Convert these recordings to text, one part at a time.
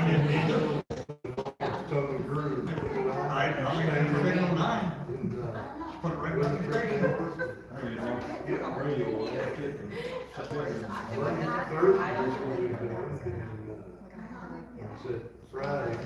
didn't either. Totally grew. I mean, on mine. Put it right back in the station. Said Friday.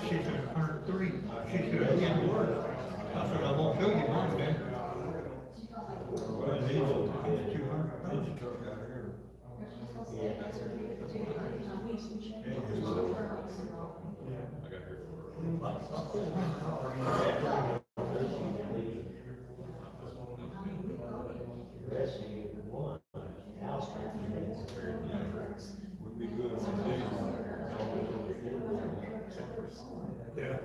She's at 103. She said, I can't work. I said, I won't fill you mine, man. Well, it needs a 200 truck out here. Would be good on diesel. Yeah.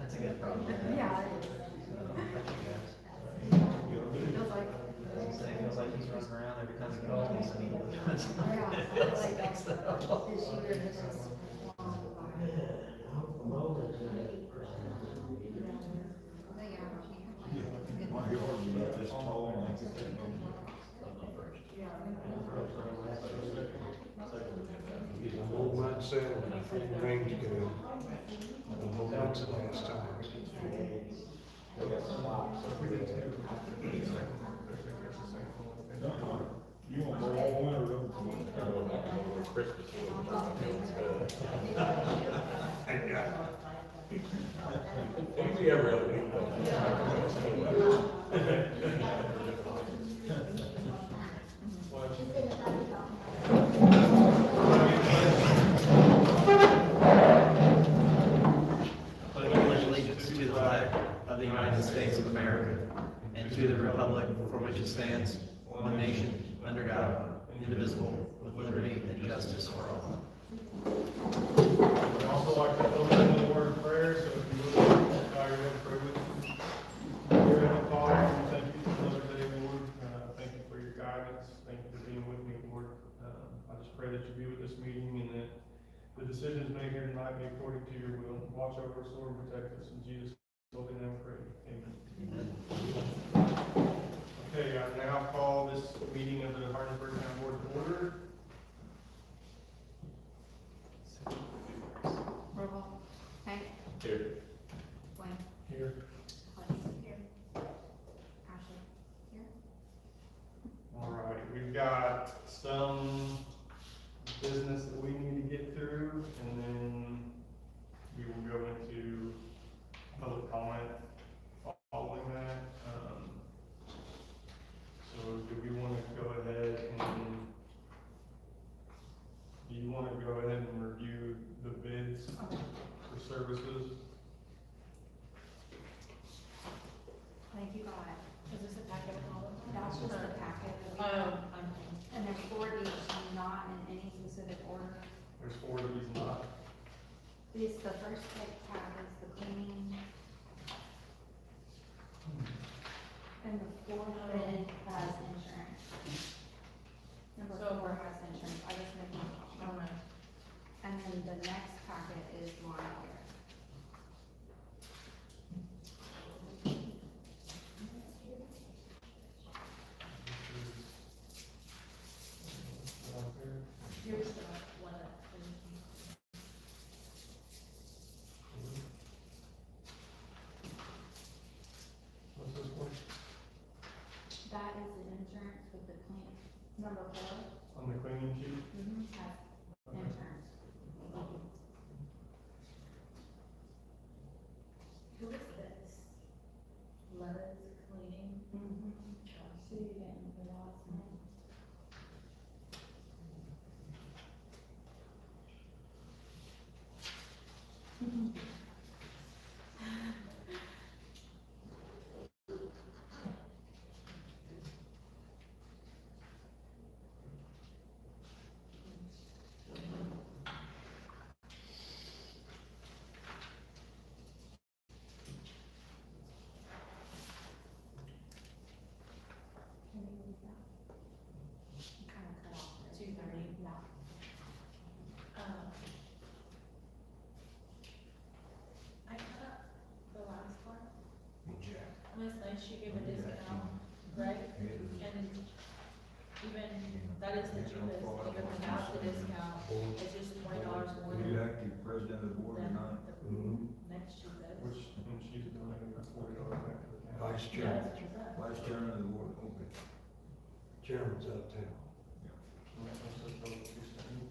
That's a good problem. Yeah. Feels like, it feels like he's running around every time he calls me, so he does. My yard's about this tall and I can take them. Old mindset, range good. Old mindset last time. You want more all winter, Pledge allegiance to the flag of the United States of America and to the republic for which it stands, one nation, under God, indivisible, with liberty and justice for all. I'd also like to open with a word of prayer, so if you would, bow your head for with me. Dear Heavenly Father, we thank you for another day, Lord. Thank you for your guidance. Thank you for being with me, Lord. I just pray that you be with this meeting and that the decisions made here tonight be according to your will. Watch over us, Lord, and protect us. In Jesus' holy name, we pray. Amen. Okay, I now call this meeting of the Hardinsburg County Board to order. Roll call. Hank. Here. Blaine. Here. Hudson. Here. Ashley. Here. All right, we've got some business that we need to get through, and then we will go into public comment following that. So do we want to go ahead and, do you want to go ahead and review the bids for services? Thank you, God. Is this a packet of all of them? That's just the packet. And there's 4 of these, not in any specific order. There's 4 of these not. These, the first tab is the cleaning. And the 4th bid has insurance. Number 4 has insurance. I just made one. And then the next packet is lawn care. Here's the one that. What's this one? That is the insurance with the clean. Number 4. On the cleaning sheet? Has insurance. is the cheapest, even without the discount, it's just $20 more Are you than active president of the board or not? Mhm. the next cheapest. Which, and she's donating that $40 back to the county. Vice chairman, Vice chairman of the board, okay. chairman's out of town. And that comes to a total of $270.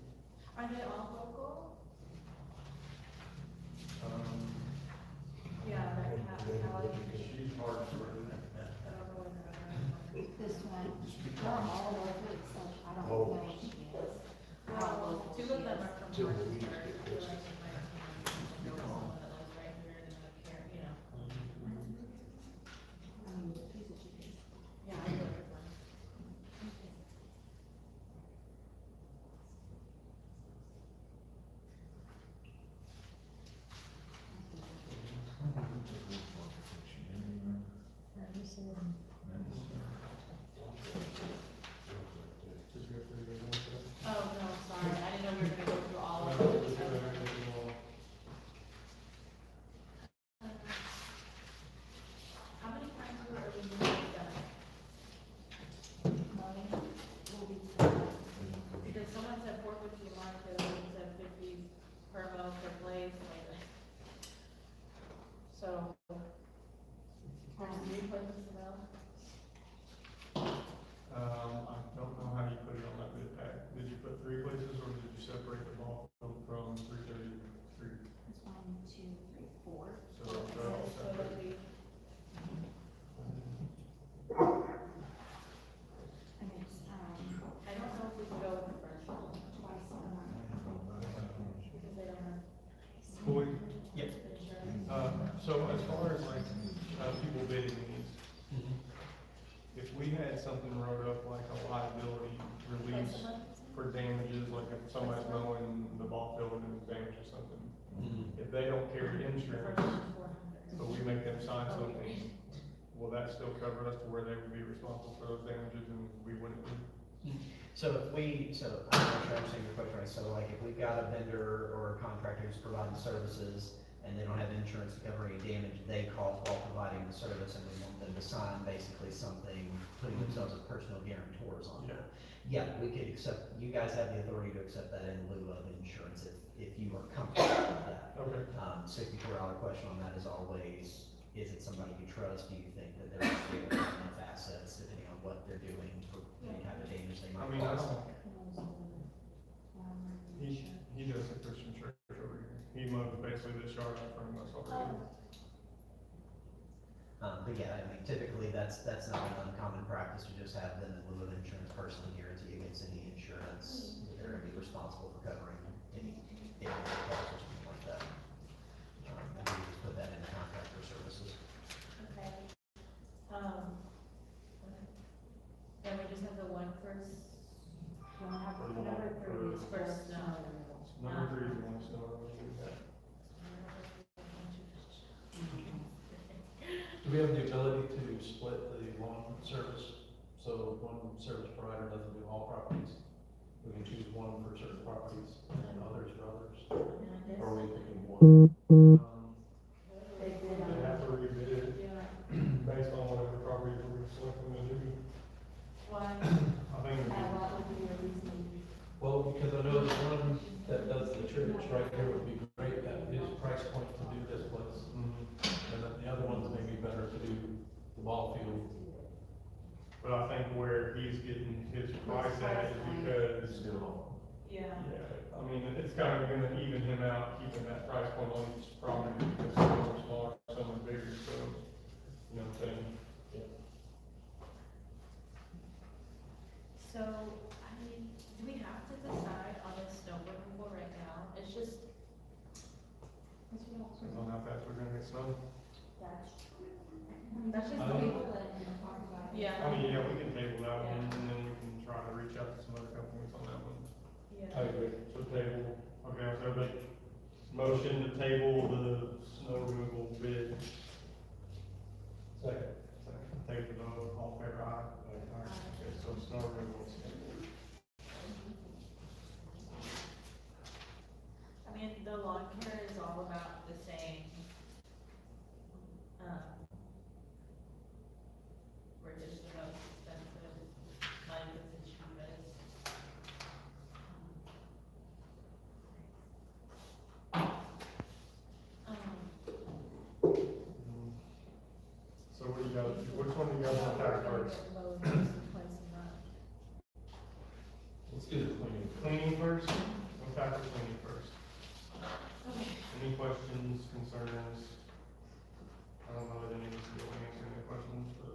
Are they all local? Yeah, that And cat, then Callie. She's hard to run. I don't know what the other This one, they're all over, except I don't Oh. know what she is. one. Well, two of them are from Two of them Hardinsburg, each get who this. lives in my town. There was someone that lives right here, and then care, you know. I mean, she's the cheapest. Yeah, I live with one. Did you have to do that? Oh, no, sorry, I didn't know we were gonna go through all of No, them. it's all- How many times are we doing that? Will be Because someone said 450 a month, the other one said 50 per month per place, like. So, there's 3 places to go. I don't know how you put it on that bid pack. Did you put 3 places or did you separate the ball field from 333? It's 1, 2, 3, 4. So they're all So it'll separate. be, And it's, I don't know if we can go with the first one, twice a month. because they don't have Boy, insurance. so as far as like, people bidding these, if we had something wrote up like a liability release for damages, like if somebody's mowing the ball field and it's damaged or something, if they don't carry insurance, but we make them sign something, will that still cover us to where they would be responsible for those damages and we wouldn't be? So if we, so I'm not sure I understand your question, right, so like if we've got a vendor or a contractor who's providing services and they don't have insurance to cover any damage they cause while providing the service, and we want them to sign basically something, putting themselves as personal guarantors on it. Yeah, we could accept, you guys have the authority to accept that in lieu of insurance if you are comfortable with that. Okay. $64 question on that is always, is it somebody you trust? Do you think that they're actually going to have enough assets depending on what they're doing for any type of damage they I might mean, I cause? don't, he does a Christian church over here. He mows basically this yard out front of us already. But yeah, I mean, typically that's not an uncommon practice to just have them in lieu of insurance personally guarantee against any insurance that they're gonna be responsible for covering any costs or something like that. And we just put that in the contract for services. Okay. Then we just have the one first, Number 3 is First, no. Number 3 is the one snow removal we have. Do we have the ability to split the one service, so one service provider doesn't do all properties? We can choose one for certain properties and others for others, or are we picking one? They have to rebid it Yeah, based on whatever property we're selecting to do. why? I think it'd be- what would be your reason? Well, because I know the one that does the church right here would be great at his price point to do this place. And then the other ones may be better to do the ball field. But I think where he's getting his price at is because, Yeah. yeah, I mean, it's kind of gonna even him out, keeping that price point on each property, because some are smaller, some are bigger, so, you know what I'm saying? So, I mean, do we have to decide on this snow removal right now? It's just, Depends on how fast we're gonna get snow. that's just I the don't- people that, yeah. I mean, yeah, we can table that one, and then we can try to reach out to some other companies on that one. Yeah. I agree. So table, okay, so the motion to table the snow removal bid. Second. Take the vote, all fair aye. Okay, so snow removal. I mean, the lawn care is all about the same. We're just the most expensive, not even the cheapest. So what do you guys, which one do you guys want to tackle first? Let's do the cleaning. Cleaning first? We'll tackle cleaning first. Any questions, concerns? I don't know that any of us will answer any questions, but.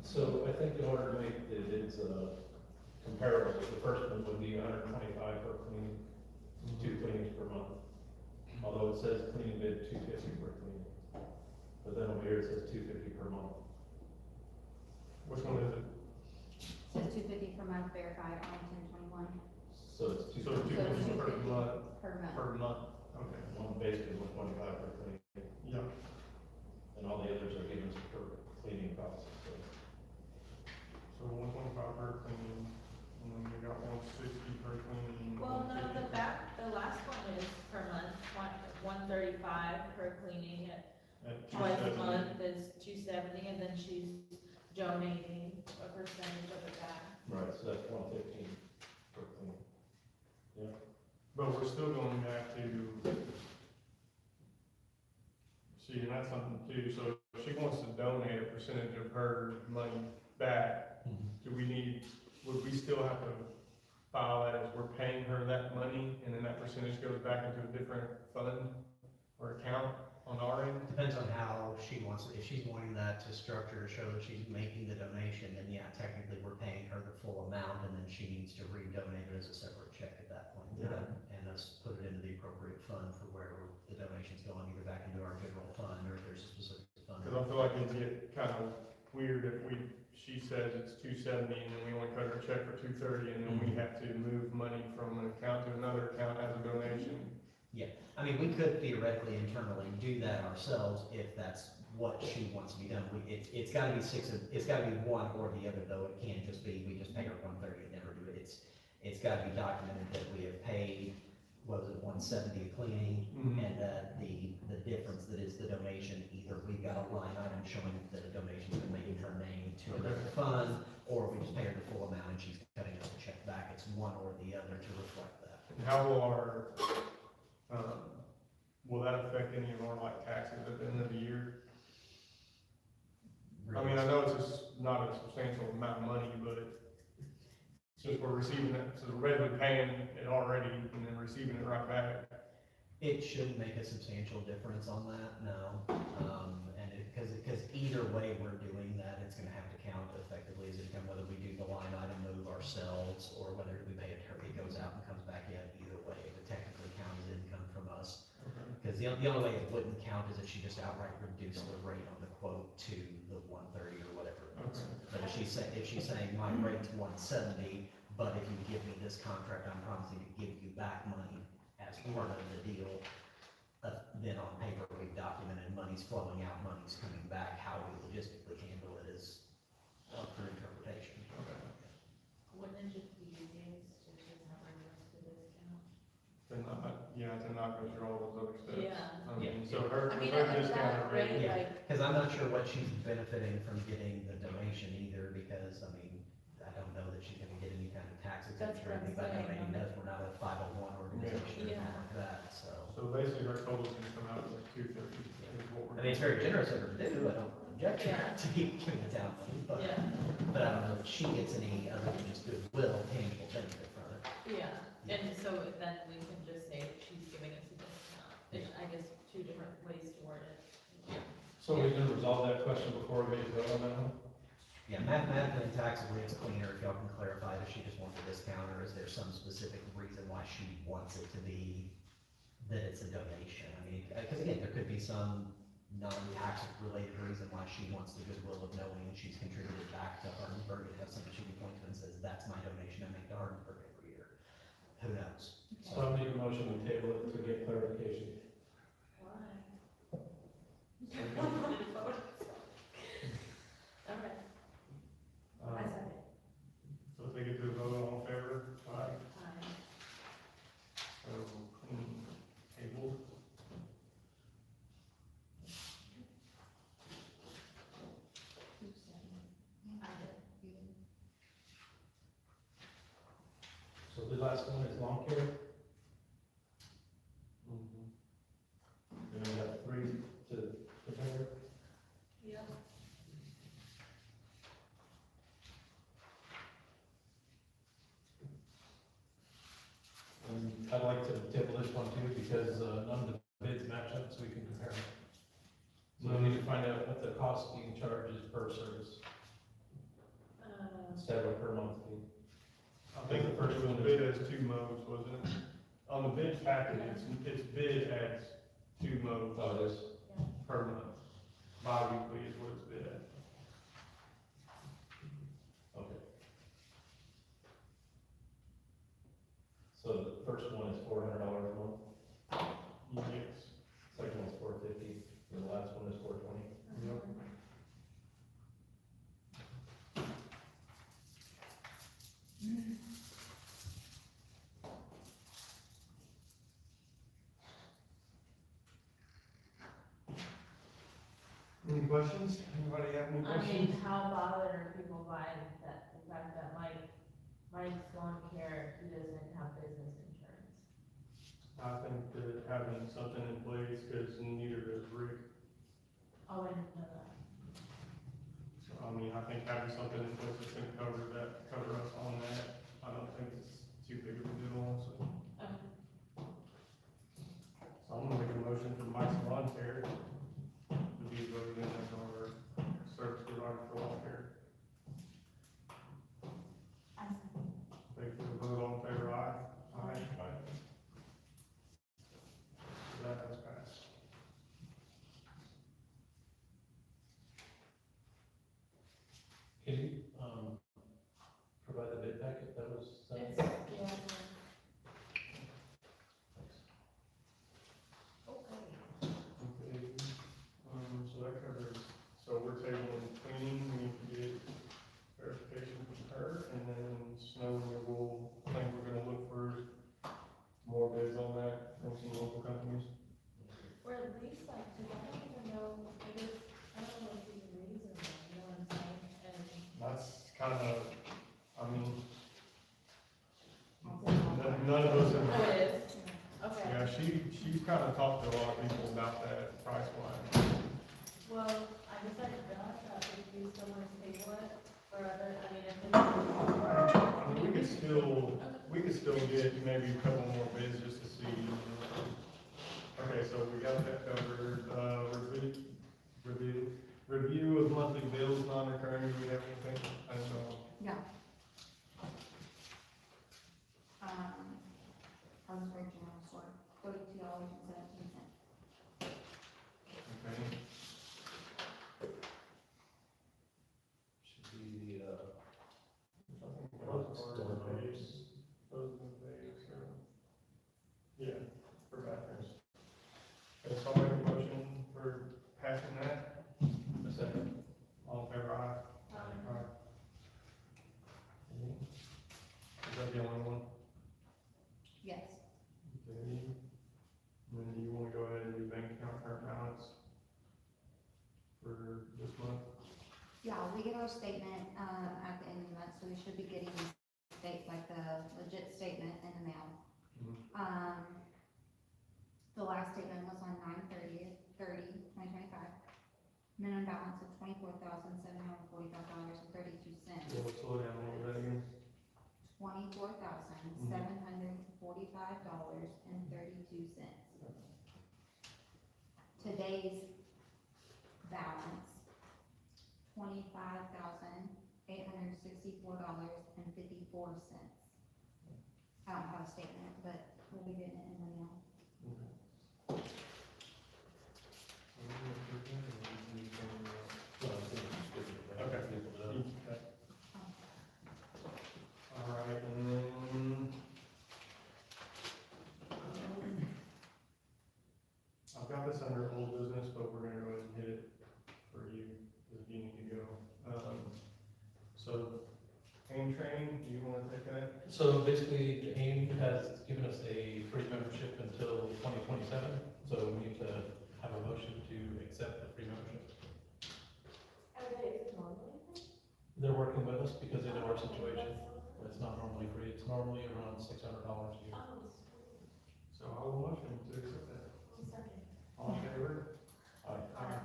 So I think in order to make the bids, comparable, the first one would be 125 per cleaning, 2 cleanings per month. Although it says cleaning bid 250 per cleaning. But then over here it says 250 per month. Which one is it? Says $250 per month, verified on 10/21 So it's So 250 per month, per month. per month, okay. one basically 125 per cleaning, Yeah, and all the others are given us per cleaning costs, so. so 125 per cleaning, and then we got 160 per cleaning. Well, no, 150 the last one is per month, 135 per cleaning, at twice a 270. month is 270, and then she's donating a percentage of it back. Right, so that's 115 per cleaning. But we're still going back to, see, and that's something too, so if she wants to donate a percentage of her money back, do we need, would we still have to file that as we're paying her that money, and then that percentage goes back into a different fund or account on our end? Depends on how she wants it. If she's wanting that to structure to show that she's making the donation, then yeah, technically we're paying her the full amount, and then she needs to redonate it as a separate check at that point. Yeah. And us put it into the appropriate fund for where the donation's going, either back into our general fund, or if there's a specific fund. Cause I feel like it'd get kind of weird if she says it's 270, and then we only cut her a check for 230, and then we have to move money from an account to another account as a donation. I mean, we could theoretically internally do that ourselves if that's what she wants to be done. It's gotta be it's gotta be one or the other, though. It can't just be, we just pay her 130 and never do it. It's gotta be documented that we have paid, what was it, 170 a cleaning, and the difference that is the donation, either we've got a line item showing that a donation's been made in her name to another fund, or we just pay her the full amount and she's cutting us a check back. It's one or the other to reflect that. And how will will that affect any of our like taxes at the end of the year? I mean, I know it's just not a substantial amount of money, but since we're receiving it, so we're basically paying it already and then receiving it right back. It shouldn't make a substantial difference on that, no. And because either way we're doing that, it's gonna have to count effectively as income, whether we do the line item move ourselves or whether we pay it, it goes out and comes back in, either way, it would technically count as income from us. Because the only way it wouldn't count is if she just outright reduced the rate on the quote to the 130 or whatever it is. But if she's saying my rate's 170, but if you give me this contract, I'm promising to give you back money as part of the deal, then on paper we've documented money's flowing out, money's coming back. How we logistically handle it is up for interpretation. Wouldn't it just be easiest to just have her go to this account? To not go through all those other steps. Yeah. I mean, so her, I mean, her at discount that rate, rate. like, Because I'm not sure what she's benefiting from getting the donation either, because, I mean, I don't know that she's gonna get any kind of tax That's exemption what or I'm anything by saying. donating us. We're not a 501 organization or anything Yeah. like that, so. So basically her total's gonna come out like 230 is what we're. I mean, it's very generous of her to do, I don't object to Yeah. to keep giving the town money, yeah, but I don't know if she gets any other than just goodwill, tangible benefit from it. yeah, and so then we can just say she's giving us a discount. It's, I guess, two different ways to word it. So we can resolve that question before we vote on that one? Yeah, mathematically and taxably, it's cleaner if y'all can clarify that she just wants a discount, or is there some specific reason why she wants it to be that it's a donation? I mean, because again, there could be some non-tax related reason why she wants the goodwill of knowing she's contributed back to Hardinsburg and has something she can point to and says, that's my donation I make to Hardinsburg every year. Who knows? So I make a motion to table it to get clarification. Why? Okay. I second. So take it to a vote, all in favor? Aye. Fine. So, table. I did. So the last one is lawn care, and we have 3 to prepare. I'd like to table this one too, because, none of the bids match up, so we can compare them. So we need to find out what the cost being charged is per service, instead of per month fee. I think the first one bid as 2 modes, wasn't it? On the bid package, it's bid as 2 modes Oh, it is? per month. Bi-weekly is what it's bid at. Okay. So the first one is $400 a month, Yes. second one's $450, and the last one is $420. Yep. Any questions? Anybody have any I questions? mean, how bothered are people by that, the fact that Mike's lawn care, he doesn't have business insurance? I think that having something in place, because neither does Rick. Oh, I didn't know that. So, I mean, I think having something in place that's gonna cover us on that, I don't think it's too big of a deal, so. Okay. So I'm gonna make a motion for Mike's Lawn Care to be voted in as our service provider for lawn care. Take the vote, all in favor, aye? Aye. So that has passed. Can you, provide the bid packet that was sent? It's, yeah. Okay. Okay, so that covers, so we're tabling cleaning, we need to get verification from her, and then snow removal, I think we're gonna look for more bids on that from some local companies. Or at least like, cause I don't even know, I guess, I don't know if it's reasonable, you know what I'm saying? And That's kind of, I mean, Also, none of us oh, have, it is? Okay. yeah, she's kind of talked to a lot of people about that price line. Well, I guess I realized that if you still want to table it, or other, I mean, if it's. I mean, we could still get maybe a couple more bids just to see. Okay, so we got that covered, review of monthly bills, non-recurring, do we have anything? I don't know. Yeah. Hardinsburg General Store, $32.17. Okay, Should be the, I think most of our pays, those are the pays, so. Yeah, for bathrooms. Okay, so I'll make a motion for passing that. a second. All in favor, aye? Aye. Is that the only one? Yes. Okay. And then do you wanna go ahead and do bank account current balance for this month? Yeah, we get our statement, at the end of the month, so we should be getting like the legit statement in the mail. Mhm. The last statement was on 9/30/2025. Minimum balance of $24,745.32. Yeah, let's slow down a little bit again. $24,745.32. Today's balance, $25,864.54. I don't have a statement, but we'll be getting it in the mail. Okay. All right, and then. I've got this under old business, but we're gonna go ahead and hit it for you, if you need to go. So, aim training, do you wanna take that? So basically, AIM has given us a free membership until 2027, so we need to have a motion to accept the free membership. They're working with us because they know our situation. It's not normally free, it's normally around $600 a year. So I will motion to accept that. All in favor? Aye.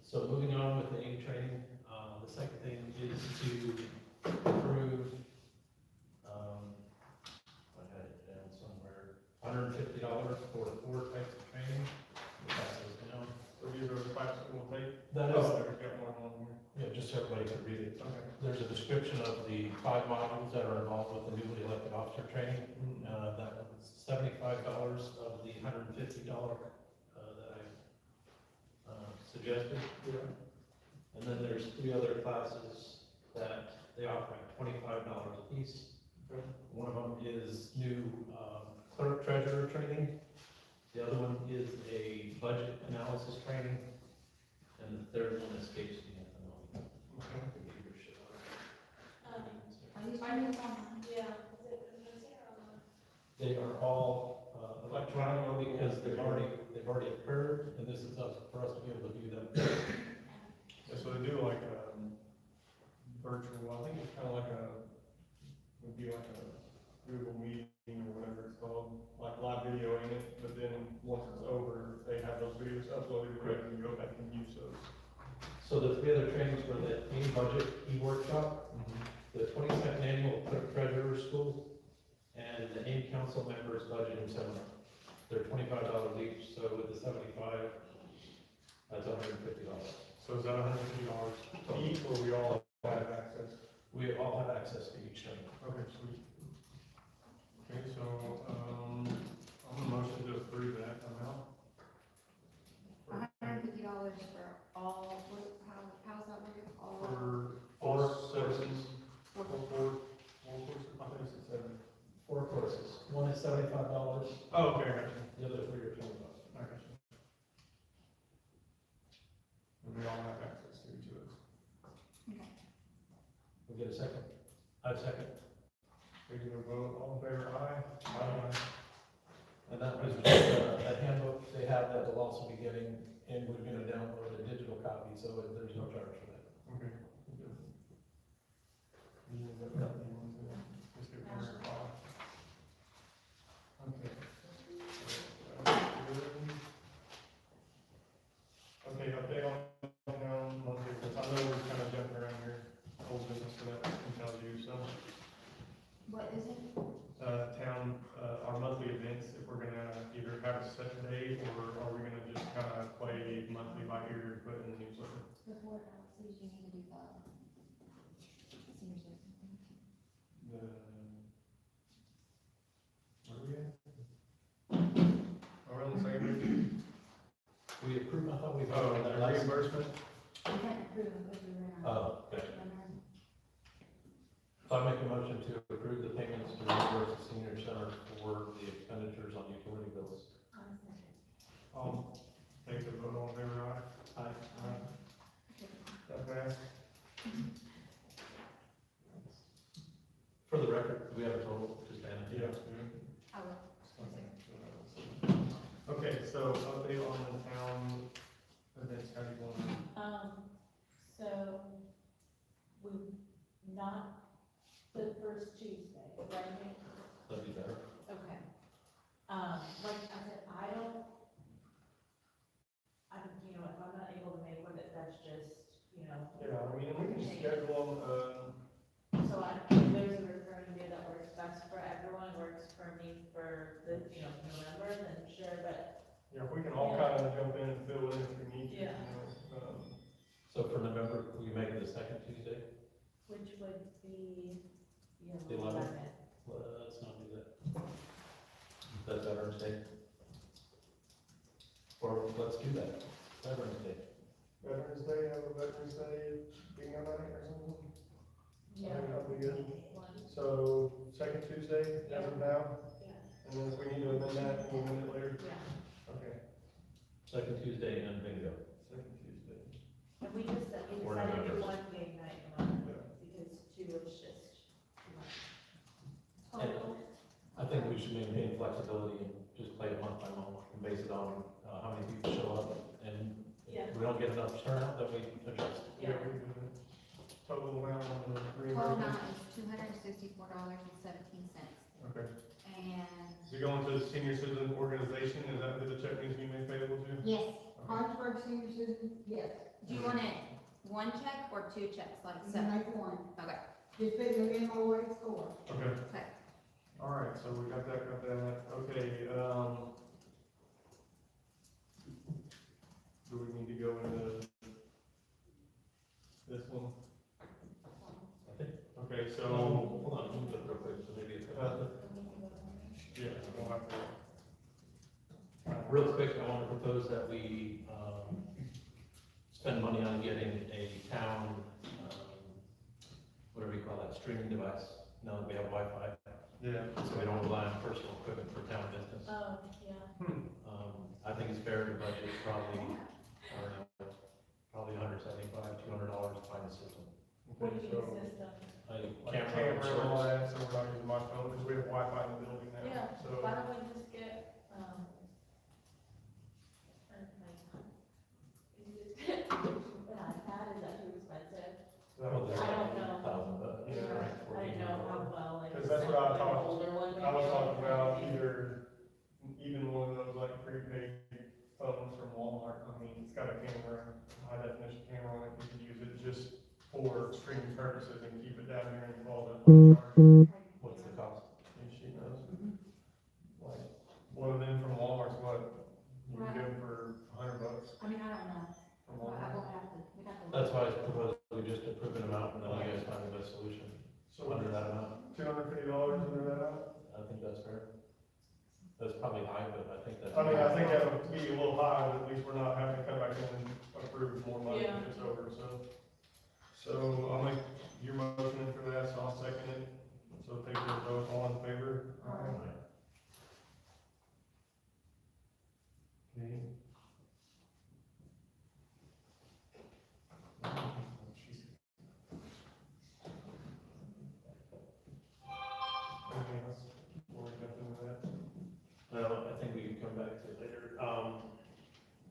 So moving on with the AIM training, the second thing is to approve, I had it $150 for 4 types of training. The classes, you know. So these are the classes that we'll take? That Oh, is, there's got more on here. yeah, just so everybody can read it. Okay. There's a description of the 5 modules that are involved with the newly elected officer training. That was $75 of the $150 that I suggested. Yeah. And then there's 3 other classes that they offer at $25 a piece. Okay. One of them is new clerk treasurer training. The other one is a budget analysis training. And the third one escapes me at the moment. Okay. Are you finding this online? Yeah. They are all electronic because they've already occurred, and this is us, for us to be able to view them. Yeah, so they do like a virtual, I think it's kind of like would be like a Google meeting or whatever it's called, like live video in it, but then once it's over, they have those videos uploaded, and you go back and use those. So the 3 other trainings were the e-budget, e-workshop, the 22nd annual clerk treasurer school, and the AIM council members budgeting seminar. They're $25 each, so with the 75, that's $150. So is that $150 each, or we all have access? We all have access to each training. Okay, sweet. Okay, so, I'm gonna motion to approve that amount. $150 for all, how's that working? All, For Four seven, four, four courses, I think it's 7. 4 courses. One is $75, Oh, okay, I got you. the other 3 are $25. I got you. And we all have access to each of those. okay. We get a second? I second. We can vote, all in favor, aye? Aye. And that was just a handbook they have that we'll also be getting, and we're gonna download a digital copy, so there's no charge for that. Okay. Good. You need that, you want to, just get one or five. Okay. Okay, update on town monthly, I know we're kind of jumping around here, old business for that, I can tell you, so. What is it? Town, our monthly events, if we're gonna either have a set date, or are we gonna just kind of play monthly by ear, put in the newsletter? Before, you need to do the senior citizen. The, where are we at? Are we on the same page? We approved, I thought we Oh, voted on that the last. reimbursement? We can't approve them because we ran out. Oh, okay. So I make a motion to approve the payments to reimburse the senior center for the expenditures on utility bills. Take the vote on favor, aye? Aye. That passed? For the record, do we have a total, just vanity? Yes. I will. Okay, so update on the town events, how do you want to? So, we, not the first Tuesday, right? That'd be better. Okay. Like I said, I don't, you know, if I'm not able to make one, that's just, you know. Yeah, I mean, we can schedule, So if there's a recurring day that works best for everyone, works for me for the, you know, November, then sure, but. yeah, if we can all kind of jump in and fill in if we need to, you Yeah. know, So for November, will you make it the second Tuesday? Which would be, you know, The 11th? 11th. Let's not do that. That's Veterans Day. Or let's do that, Veterans Day. Veterans Day, have a Veterans Day bingo night or something? Yeah. I think that'll be good. One, So, second Tuesday, as of now, yeah, and then if we need to amend that, we'll amend it later? yeah. Okay, Second Tuesday and bingo. second Tuesday. And we just, we Or decided to do November. one big night a month, Yeah. because two was just too much. And I think we should maintain flexibility and just play it month by month and base it on how many people show up. And Yeah. if we don't get enough turnout, then we adjust. Yeah, we can do it. Total amount on the Total reimbursement? amount is $264.17. Okay. And So going to the senior citizen organization, is that who the check needs to be made payable to? yes, Hardinsburg Senior Citizen, yes. do you want it one check or 2 checks, like You so? make one. Okay, Just put your MOA score. Okay. okay. All right, so we got that, okay, do we need to go into this one? Okay, so, Hold on, let me look real quick, so maybe it's. yeah, we'll have to. Real quick, I want to propose that we, spend money on getting a town, whatever you call that, streaming device, now that we have Wi-Fi, Yeah. so we don't rely on personal equipment for town business. Oh, yeah. I think it's fair to budget probably, I don't know, probably $175, $200 to find a system. What do you So, system? A like camera camera and all service. that, so we're not using my phone, because we have Wi-Fi in the building now, Yeah, so. why don't we just get, iPad, is that too expensive? Well, they're I don't like know. $1,000, Yeah. I didn't know how well, like. Because that's what I like, talked- Older one. I was talking about either, even one of those like prepaid phones from Walmart, I mean, it's got a camera, high definition camera on it, you can use it just for streaming purposes and keep it down here and call it. What's the cost? And she knows. Like, one of them from Walmart's what, you can get them for $100 I mean, I don't know, from well, I Walmart. won't have to, we have to. That's why I propose we just approve an amount and then you guys find the best solution So under that amount. $250 under that out? I think that's fair. That's probably high, but I think that's. I mean, I think that would be a little high, but at least we're not having to come back in and approve more money if it's over, so. So I'll make your motion for that, so I'll second it. So take your vote, all in favor? Aye. Okay. Anything else before we jump into that? No, I think we can come back to it later.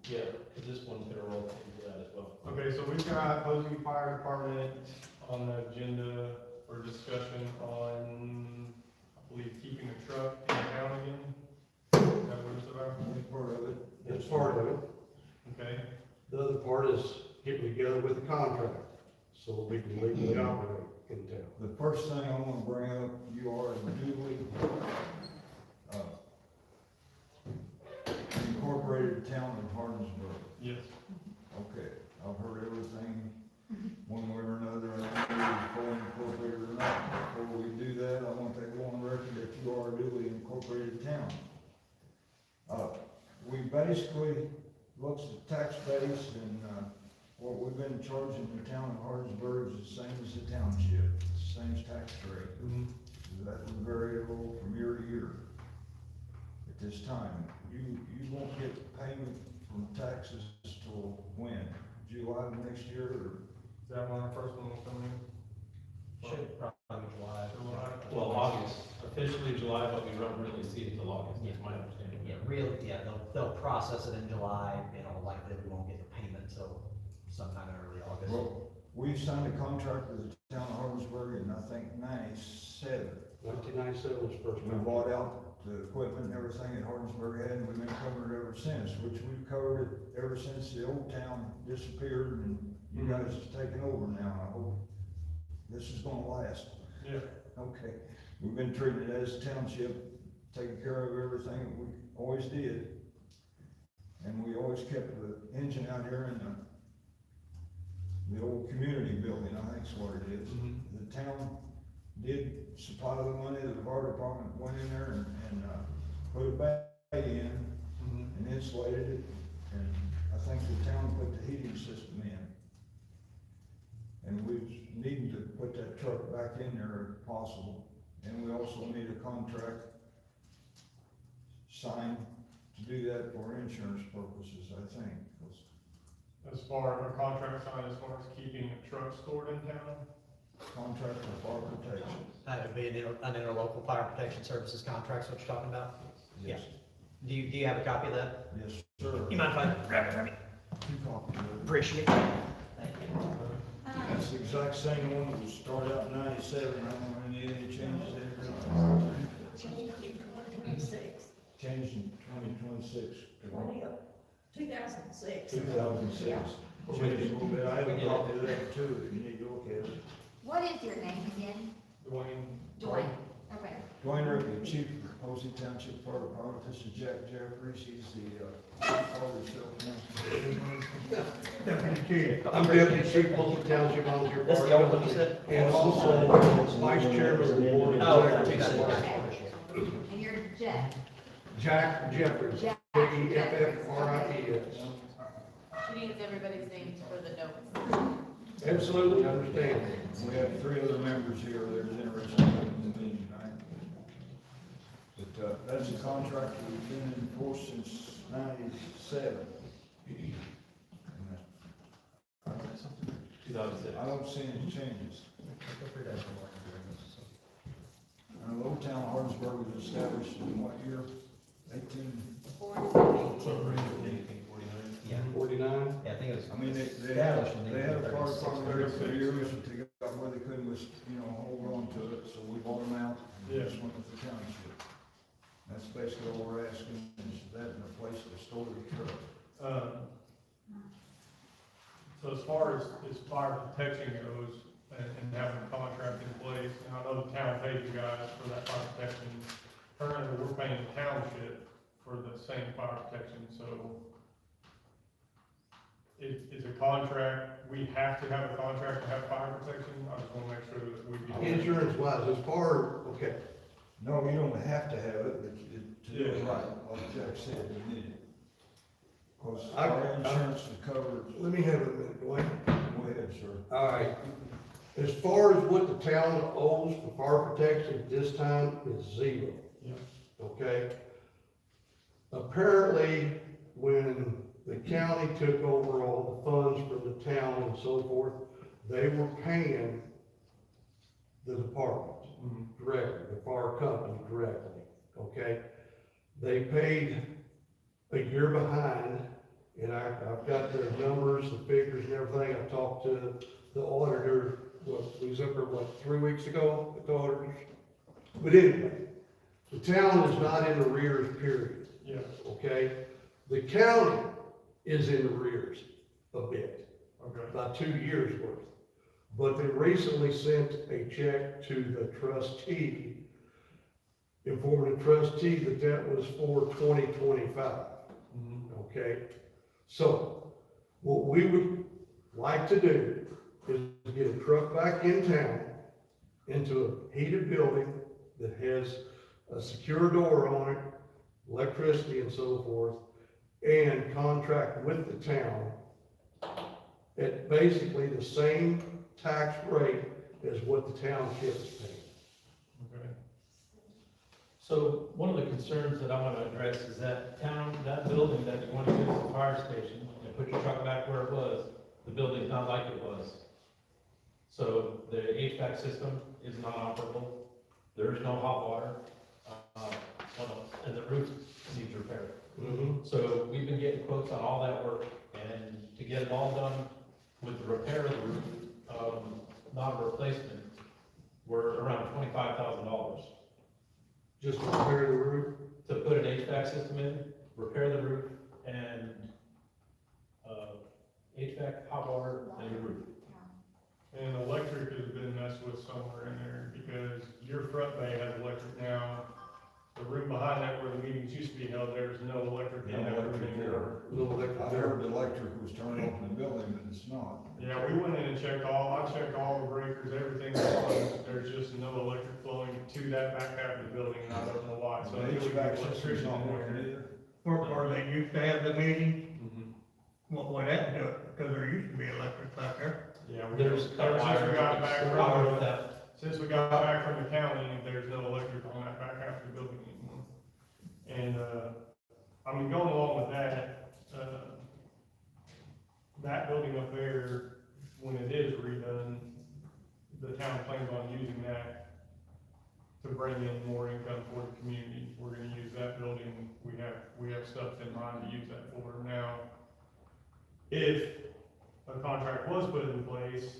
Yeah, because this one's gonna roll into that as well. Okay, so we've got Posey Fire Department on the agenda for discussion on, I believe, keeping a truck in town again. Is that what it's about? That's part of it. That's part of it. Okay, The other part is getting together with the contractor, so we can legally operate in town. The first thing I wanna bring up, you are duly, incorporated town of Hardinsburg. yes. Okay, I've heard everything, one way or another, and I don't know if it's fully incorporated or not. Before we do that, I want that go on record that you are a duly incorporated town. We basically looked at tax base and, what we've been charging the town of Hardinsburg is the same as the township, it's the same tax rate. That will vary a little from year to year. At this time, you won't get payment from taxes till when? July of next year, or? Is that when our first one will come in? Should probably July. Well, August, officially July, but we don't really see it till August, that's my understanding. Yeah, really, yeah, they'll process it in July, you know, likely we won't get the payment till sometime in early August. Well, we signed a contract with the town of Hardinsburg in, I think, 97. 1997 was the first We one. bought out the equipment and everything that Hardinsburg had, and we've been covering it ever since, which we've covered it ever since the old town disappeared, and you guys have taken over now. I hope this is gonna last. Yeah. Okay, we've been treated as a township, taking care of everything that we always did. And we always kept the engine out here in the old community building, I think is what it is. The town did supply the money, the fire department went in there and put it back in and insulated it. And I think the town put the heating system in. And we needing to put that truck back in there if possible. And we also need a contract signed to do that for insurance purposes, I think. 'Cause As far as a contract signed, as far as keeping a truck stored in town? contract for fire protection. That would be an interlocal fire protection services contract, is what you're talking about? Yes, Do you have a copy of that? yes, sir. You mind if I grab it from you? Two copies of it. Appreciate it. Thank you. That's the exact same one that was started out in 97, I don't know any changes there. Changed in 2026. 2006. 2006. Changed a little bit, I have a copy of that too, if you need to look at it. What is your name again? Dwayne? Dwayne, okay. Dwayne Ripley, Chief of Posey Township Fire Department. This is Jack Jeffries, he's the, Deputy Chief. I'm Deputy Chief, Polson Township Volunteer That's Fire the old one you Company, said? and also Vice Chairman of the Board of Oh, Directors. got it. And you're Jeff. Jack Jeffries, Jeffries. She needs everybody's names for the notes. Absolutely understand. we have 3 other members here that are interested in the meeting tonight. But, that's a contract we've been in force since '97. And, 2006. I don't see any changes. Old Town of Hardinsburg was established in what year? Yeah, 49. yeah, I think it was. I mean, they had a fire department there for years, but they got where they couldn't, hold on to it, so we bought them out, and just went with the township. That's basically all we're asking, is that in a place to store the truck. So as far as fire protection goes, and having a contract in place, and I know the town pays you guys for that fire protection. Currently, we're paying the township for the same fire protection, so it's a contract, we have to have a contract to have fire protection. I just wanna make sure that we. Insurance wise, as far, okay, No, you don't have to have it, but to do it Yeah. right, like Jack said, we need it. Cause I- our insurance is covered, let me have a minute, Dwayne. go ahead, sir. All right. As far as what the town owes for fire protection at this time is 0. Yeah. Okay? Apparently, when the county took over all the funds from the town and so forth, they were paying the department directly, the fire company directly, okay? They paid a year behind, and I've got their numbers, the figures and everything. I talked to the auditor, he was up there, 3 weeks ago, with the auditors? But anyway, the town is not in arrears, period, Yeah, okay? The county is in arrears a bit, okay. about 2 years worth. But they recently sent a check to the trustee, informing the trustee that that was for 2025. Okay, so what we would like to do is get a truck back in town into a heated building that has a secure door on it, electricity and so forth, and contract with the town at basically the same tax rate as what the township is paying. Okay. So one of the concerns that I want to address is that that building that you want to use as a fire station and put your truck back where it was, the building's not like it was. So the HVAC system is not operable. There is no hot water. And the roof needs repair. So we've been getting quotes on all that work, and to get it all done with the repair of the roof, not a replacement, we're around $25,000. Just to repair the roof. To put an HVAC system in, repair the roof, and, HVAC, hot water, and the roof. And electric has been messed with somewhere in there, because your front bay has electric now. The room behind that where the meetings used to be held, there's no electric in that room anymore. Little electric I heard the electric was turned off in the building, but it's not. Yeah, we went in and I checked all the breakers, everything was on, there's just no electric flowing to that back half of the building, and I don't know why, so. The until we get HVAC system's electrician not in working there- either. Where they used to have the meeting, Mhm. what that do it, because there used to be electric back there. Yeah, There's since we got back from, that, since we got back from the county, there's no electric on that back half of the building anymore. And, I mean, going along with that, that building up there, when it is redone, the town plans on using that to bring in more income for the community. We're gonna use that building, we have stuff in mind to use that for now. If a contract was put in place,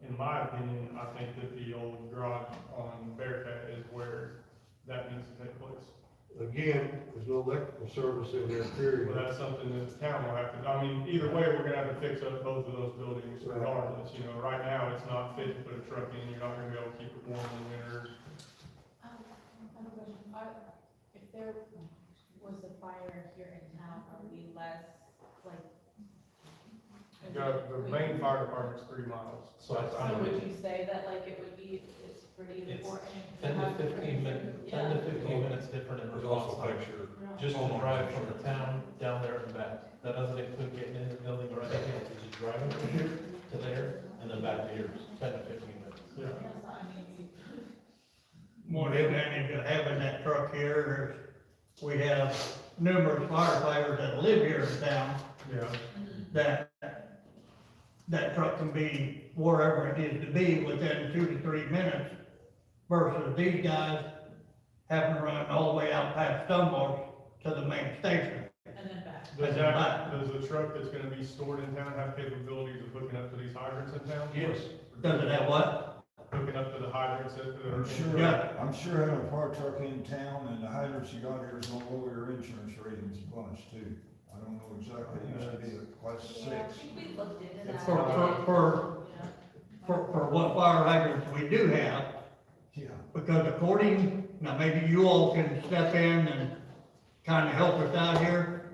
in my opinion, I think that the old garage on Bearcat is where that needs to take place. Again, there's no electrical service in there, period. Well, that's something that the town will have to, I mean, either way, we're gonna have to fix up both of those buildings regardless, you know, right now, it's not fit to put a truck in, you're not gonna be able to keep it warm in the winter. if there was a fire here in town, are we less, like? The main fire department's 3 miles. So I So would, would you say that like it would be, it's pretty It's important? 10 to 15 minutes, 10 to 15 minutes different in response time. Just to drive from the town down there and back. That doesn't include getting in the building or anything, it's just driving from here to there and then back to yours, 10 to 15 minutes. Yeah. More advantage of having that truck here is we have numerous firefighters that live here in town, Yeah. that truck can be wherever it needs to be within 2 to 3 minutes versus these guys having to run all the way out past Stonewall to the main station. And then back. Does the truck that's gonna be stored in town have capabilities of hooking up to these hydrants in town? Yes. Does it have what? Hooking up to the hydrants that are. I'm sure, Yeah. I'm sure having a fire truck in town and the hydrants you got here is gonna lower your insurance ratings a bunch too. I don't know exactly, it used to be a class Yeah, I 6. think we looked into that. It's For what fire hydrants we do have, Yeah. because according, now maybe you all can step in and kind of help us out here.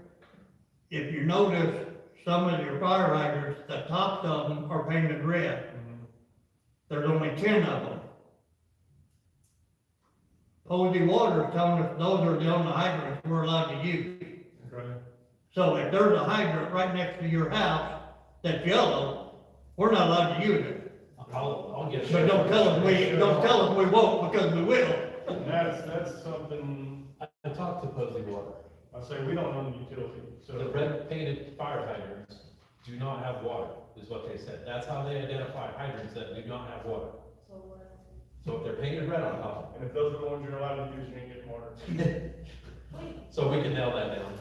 If you notice, some of your fire hydrants, the tops of them are painted red. Mhm. There's only 10 of them. Posey Water is telling us those are the only hydrants we're allowed to use. Okay. So if there's a hydrant right next to your house that's yellow, we're not allowed to use it. I'll get. But don't tell us we won't, because we will. And that's something, I talked to Posey Water. I say, we don't own the utility, The so. red painted fire hydrants do not have water, is what they said. That's how they identify hydrants that do not have water. So what? So if they're painted red on top, And if those are the ones you're allowed to use, you ain't getting water. so we can nail that down.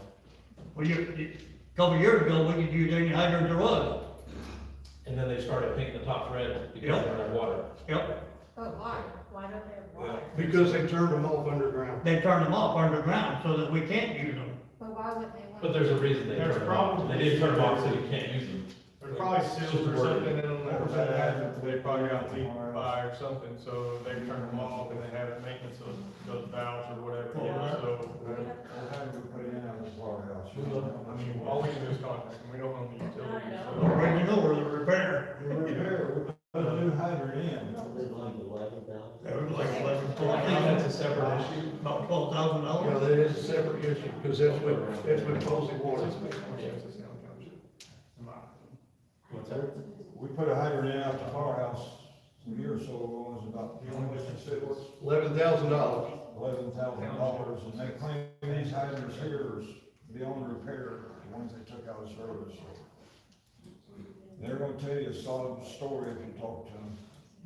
Well, a couple of years ago, we could use any hydrant there was. And then they started painting the tops red because Yep. they don't have water. Yep, But why? Why don't they have water? Because they turned them off underground. they turned them off underground so that we can't use them. But why would they want? But there's a reason they There's turned them off. probably- They didn't turn them off so you can't use them. There's probably seals or something in them that That had, they probably got leaked by or something, so they turned them off and they had maintenance of those valves or whatever, you know, so. We'll have to put it in out of the firehouse. I mean, all we can do is contact them, we don't own the utility, I know. so. Right, you know where the repair. We're here, we put a new hydrant in. That was like 11, I think that's a separate issue. about $12,000. You know, that is a separate issue, because that's what Posey Water. What's that? We put a hydrant in out the firehouse a year or so ago, it was about, you know, what it was $11,000. $11,000, and they claim these hydrants here is beyond repair, the ones they took out of service. They're gonna tell you a solid story if you talk to them.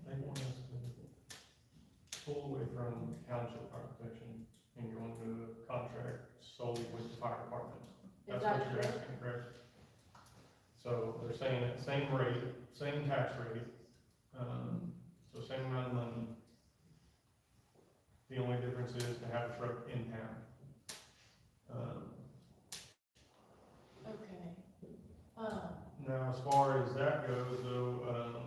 They want us to pull away from township fire protection and go into a contract solely with the fire department. Is That's that what you're true? asking, correct? So they're saying that same rate, same tax rate, so same amount of money. The only difference is to have a truck in town. Okay. Now, as far as that goes, though,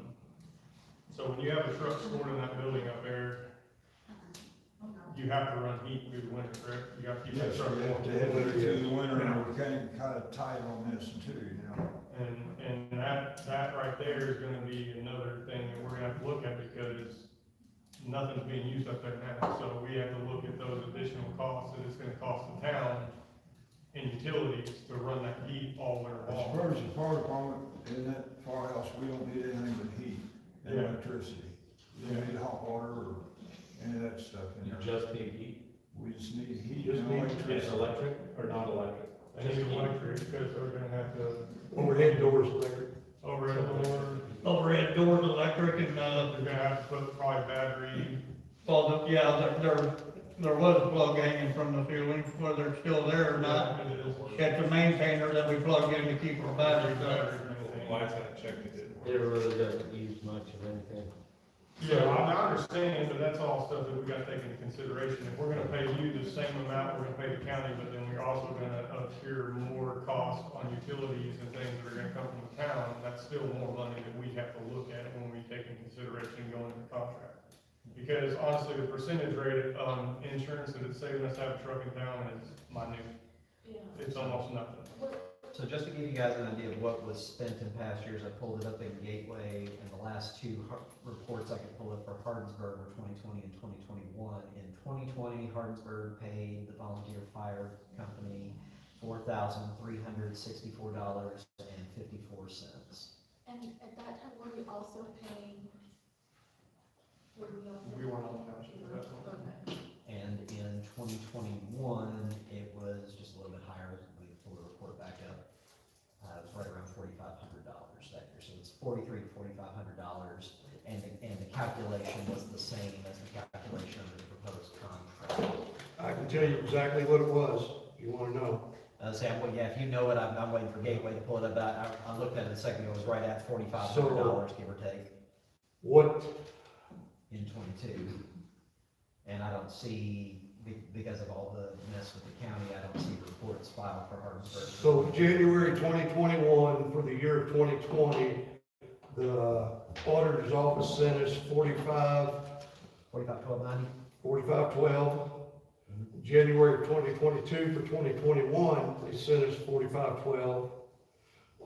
so when you have a truck stored in that building up there, you have to run heat through the winter, correct? You have to keep that Yes, truck we have to warm. have it through the winter, and we're kind of tight on this too, you know. And that right there is gonna be another thing that we're gonna have to look at, because nothing's being used up there now. So we have to look at those additional costs that it's gonna cost the town in utilities to run that heat all winter As long. far as the fire department, in that firehouse, we don't need anything but heat and Yeah. electricity. We don't need hot water or any of that stuff in You there. just need heat. We just need heat Just and need- And electricity. electric or not electric? They need electric, because they're gonna have to Overhead doors electric. overhead door, Overhead doors, electric, and, they're gonna have to put probably battery. well, there was a plug hanging from the ceiling, whether it's still there or not. It is. It's a maintainer that we plug in to keep our batteries up. It really doesn't use much of anything. Yeah, I understand, but that's all stuff that we gotta take into consideration. If we're gonna pay you the same amount we're gonna pay the county, but then we're also gonna appear more cost on utilities and things that are gonna come from the town, that's still more money that we have to look at when we take into consideration going into the contract. Because honestly, the percentage rate on insurance that it's saving us to have a truck in town is minute. Yeah. It's almost nothing. So just to give you guys an idea of what was spent in past years, I pulled it up in Gateway, and the last two reports I could pull up for Hardinsburg were 2020 and 2021. In 2020, Hardinsburg paid the volunteer fire company $4,364.54. And at that time, were we also paying? We weren't on the township at that point. Okay. And in 2021, it was just a little bit higher. We pulled the report back up. It was right around $4,500 that year. So it's $4,300 to $4,500. And the calculation was the same as the calculation under the proposed contract. I can tell you exactly what it was, if you wanna know. Well, yeah, if you know it, I'm waiting for Gateway to pull it up, but I looked at it a second ago, it was right at $4,500, give or take, What, in 22. And I don't see, because of all the mess with the county, I don't see reports filed for Hardinsburg. so January 2021, for the year of 2020, the auditor's office sent us 4512. January of 2022 for 2021, they sent us 4512.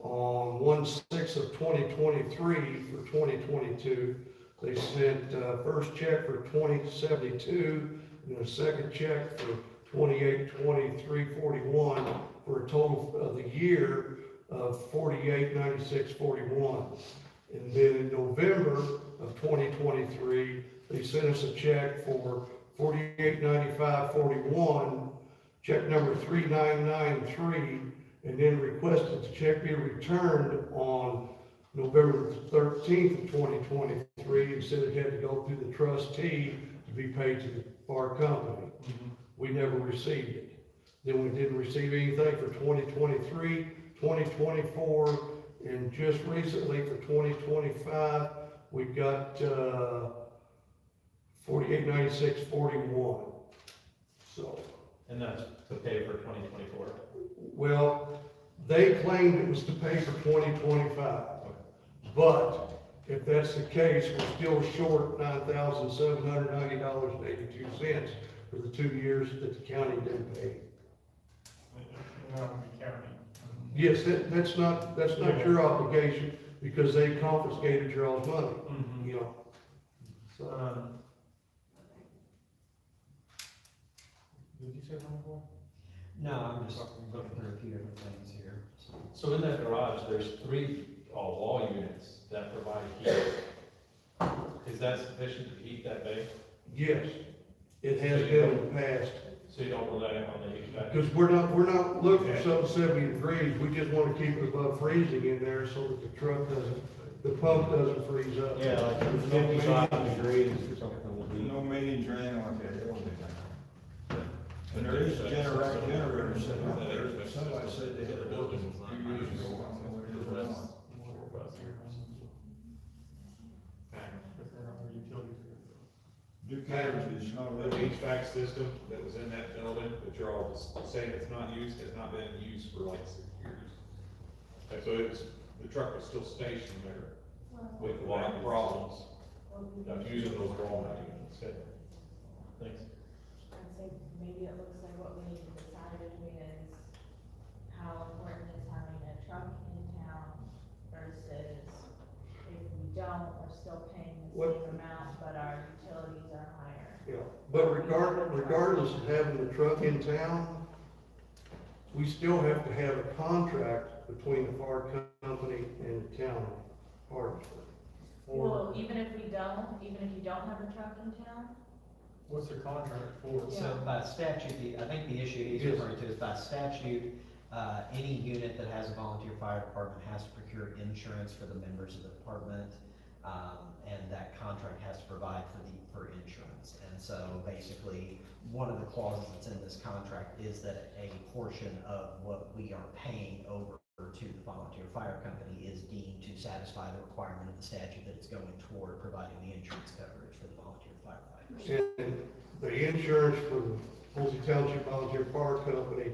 On 1/6 of 2023 for 2022, they sent first check for 2072 and a second check for 282341 for a total of the year of 489641. And then in November of 2023, they sent us a check for 489541, check number 3993, and then requested the check be returned on November 13th of 2023, and said it had to go through the trustee to be paid to the fire company. We never received it. Then we didn't receive anything for 2023, 2024, and just recently for 2025, we got 489641. So, And that's to pay for 2024. well, they claimed it was to pay for 2025. But if that's the case, we're still short $9,790.82 for the 2 years that the county didn't pay. Not the county. Yes, that's not your obligation, because they confiscated your all's money, you know. So, Did you say something before? No, I'm just looking through a few different things here. So in that garage, there's 3 wall units that provide heat. Is that sufficient to heat that bay? yes, it has been in the past. So you don't rely on the HVAC? Because we're not looking for something 70 degrees, we just want to keep it above freezing in there so that the pump doesn't freeze up. Yeah, like 55 degrees or something will be. No meetings or anything like that, it'll be done. And there is a generator sitting out there, but somebody said they had a building a few years ago, I don't know where it is now. Duke Energy is not The really, HVAC system that was in that building, that you're all just saying it's not used, has not been used for like 6 years. And so the truck was still stationed there with a lot of problems. Not using those raw units. Thanks. I'd say maybe it looks like what we need to decide between is how important is having a truck in town versus if we don't, we're still paying the What- same amount, but our utilities are higher. Yeah, but regardless of having the truck in town, we still have to have a contract between the fire company and the town of Hardinsburg. Well, even if you don't have a truck in town, What's the contract for? So by statute, I think the issue he's Yes. referring to is by statute, any unit that has a volunteer fire department has to procure insurance for the members of the department. And that contract has to provide for insurance. And so basically, one of the clauses that's in this contract is that a portion of what we are paying over to the volunteer fire company is deemed to satisfy the requirement of the statute that it's going toward providing the insurance coverage for the volunteer firefighters. And the insurance for the Posey Township Volunteer Fire Company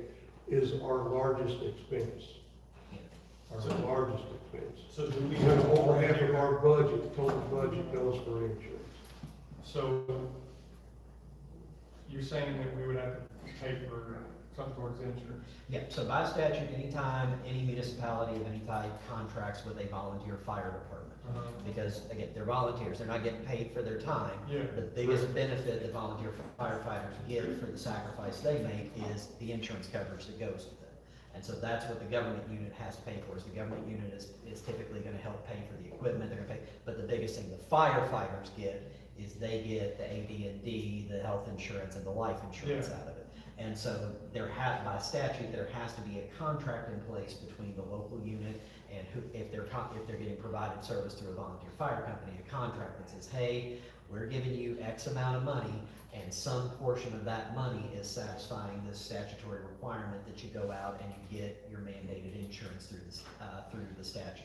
is our largest expense. Our largest expense. So do we Over have half of our budget, total budget goes for insurance. So, you're saying that we would have to pay for some towards insurance? Yeah, so by statute, anytime any municipality of any type contracts with a volunteer fire department, because again, they're volunteers, they're not getting paid for their time. Yeah. The biggest benefit that volunteer firefighters get for the sacrifice they make is the insurance coverage that goes with it. And so that's what the government unit has to pay for, is the government unit is typically gonna help pay for the equipment, they're gonna pay, but the biggest thing the firefighters get is they get the AD&D, the health insurance, and the life insurance out of it. And so by statute, there has to be a contract in place between the local unit and if they're getting provided service through a volunteer fire company, a contract that says, hey, we're giving you X amount of money, and some portion of that money is satisfying this statutory requirement that you go out and you get your mandated insurance through the statute.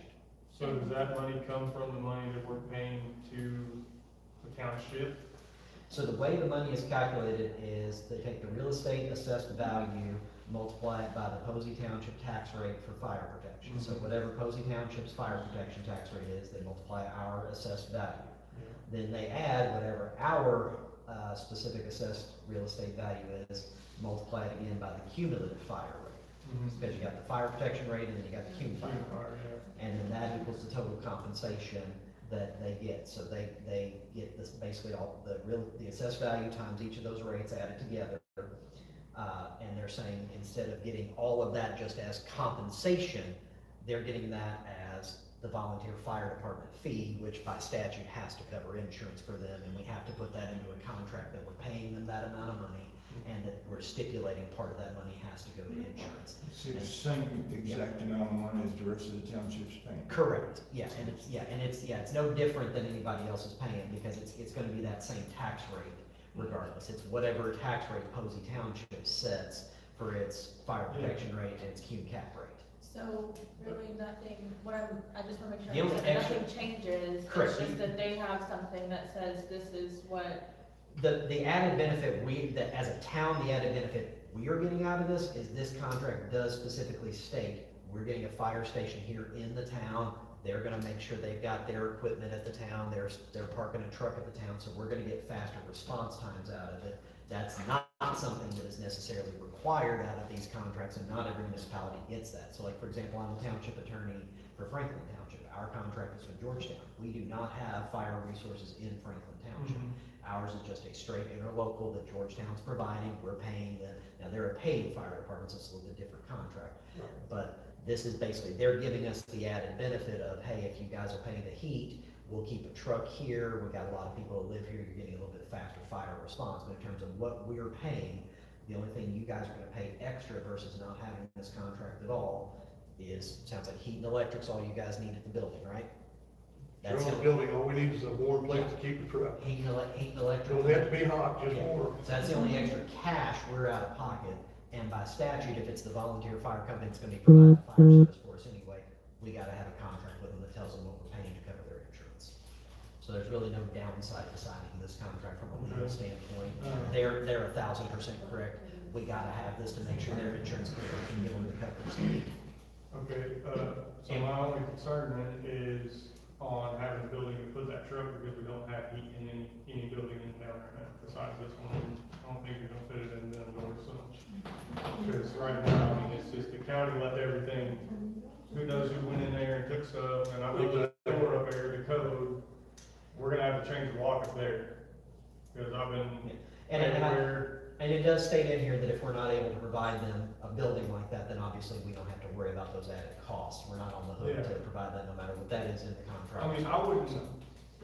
So does that money come from the money that we're paying to the township? So the way the money is calculated is they take the real estate assessed value, multiply it by the Posey Township tax rate for fire protection. So whatever Posey Township's fire protection tax rate is, they multiply our assessed value. Then they add whatever our specific assessed real estate value is, multiply it again by the cumulative fire rate. Because you got the fire protection rate and then you got the cum fire rate. And then that equals the total compensation that they get. So they get this, basically all the assessed value times each of those rates added together. And they're saying instead of getting all of that just as compensation, they're getting that as the volunteer fire department fee, which by statute has to cover insurance for them, and we have to put that into a contract that we're paying them that amount of money, and that we're stipulating part of that money has to go to insurance. It's the same exact amount of money as the rest of the township's paying. Correct, yeah, and it's no different than anybody else is paying, because it's gonna be that same tax rate regardless. It's whatever tax rate Posey Township sets for its fire protection rate and its cum cap rate. So really nothing, I just wanna make sure, The only extra- nothing changes, Correct. it's just that they have something that says this is what. The added benefit that as a town, the added benefit we are getting out of this is this contract does specifically state, we're getting a fire station here in the town. They're gonna make sure they've got their equipment at the town, they're parking a truck at the town, so we're gonna get faster response times out of it. That's not something that is necessarily required out of these contracts, and not every municipality gets that. So like, for example, I'm the township attorney for Franklin Township. Our contract is with Georgetown. We do not have fire resources in Franklin Township. Ours is just a straight interlocal that Georgetown's providing. We're paying them. Now, they're a paid fire department, so it's a little bit different contract. But this is basically, they're giving us the added benefit of, hey, if you guys are paying the heat, we'll keep a truck here. We've got a lot of people that live here. You're getting a little bit faster fire response. But in terms of what we're paying, the only thing you guys are gonna pay extra versus not having this contract at all is, sounds like heat and electric's all you guys need at the building, right? That's You're on it. the building, all we need is a warm place to keep the truck. Heat and electric. Don't have to be hot, just Yeah. warm. So that's the only extra cash we're out of pocket, and by statute, if it's the volunteer fire company that's gonna be providing fire service for us anyway, we gotta have a contract with them that tells them what we're paying to cover their insurance. So there's really no downside to signing this contract from a legal standpoint. They're 1,000% correct. We gotta have this to make sure their insurance company can give them the coverage they need. Okay, so my only concern then is on having a building to put that truck, because we don't have heat in any building in town right now, besides this one. I don't think you're gonna fit it in them doors, so. Because right now, I mean, it's just the county left everything, who knows who went in there and took stuff, and I looked at the door up there, the code, we're gonna have to change the lock up there. Because I've been everywhere. And it does state in here that if we're not able to provide them a building like that, then obviously we don't have to worry about those added costs. We're not on the hook to provide that, no matter what that is in the contract. I mean, I wouldn't,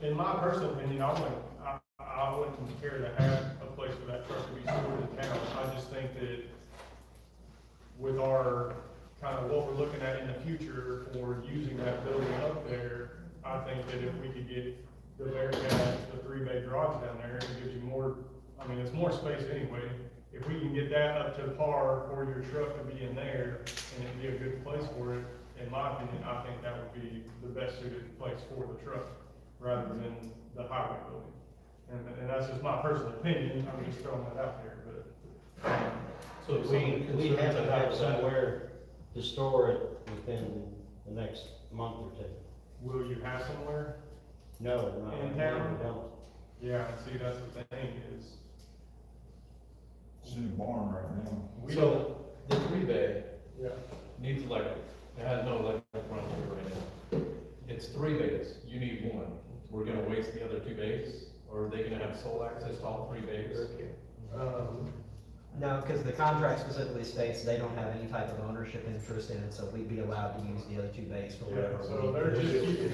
in my personal opinion, I wouldn't care to have a place for that truck to be stored in town. I just think that with our, kind of what we're looking at in the future for using that building up there, I think that if we could get the Bearcat, the 3-bay garage down there, it gives you more, I mean, it's more space anyway. If we can get that up to par for your truck to be in there, and it'd be a good place for it, in my opinion, I think that would be the best suited place for the truck, rather than the highway building. And that's just my personal opinion, I'm just throwing that out there, but. So We have to have somewhere to store it within the next month or two. Will you have somewhere? No, not In right now, town? we don't. Yeah, see, that's the thing is, It's in the barn right now. we don't, So, the 3-bay yeah. needs electric, it has no electric running through it right now. It's 3 bays, you need one, we're gonna waste the other 2 bays, or are they gonna have sole access to all 3 bays? No, because the contract specifically states they don't have any type of ownership interest in it, so we'd be allowed to use the other 2 bays for Yeah, whatever. so we they're need. just keeping.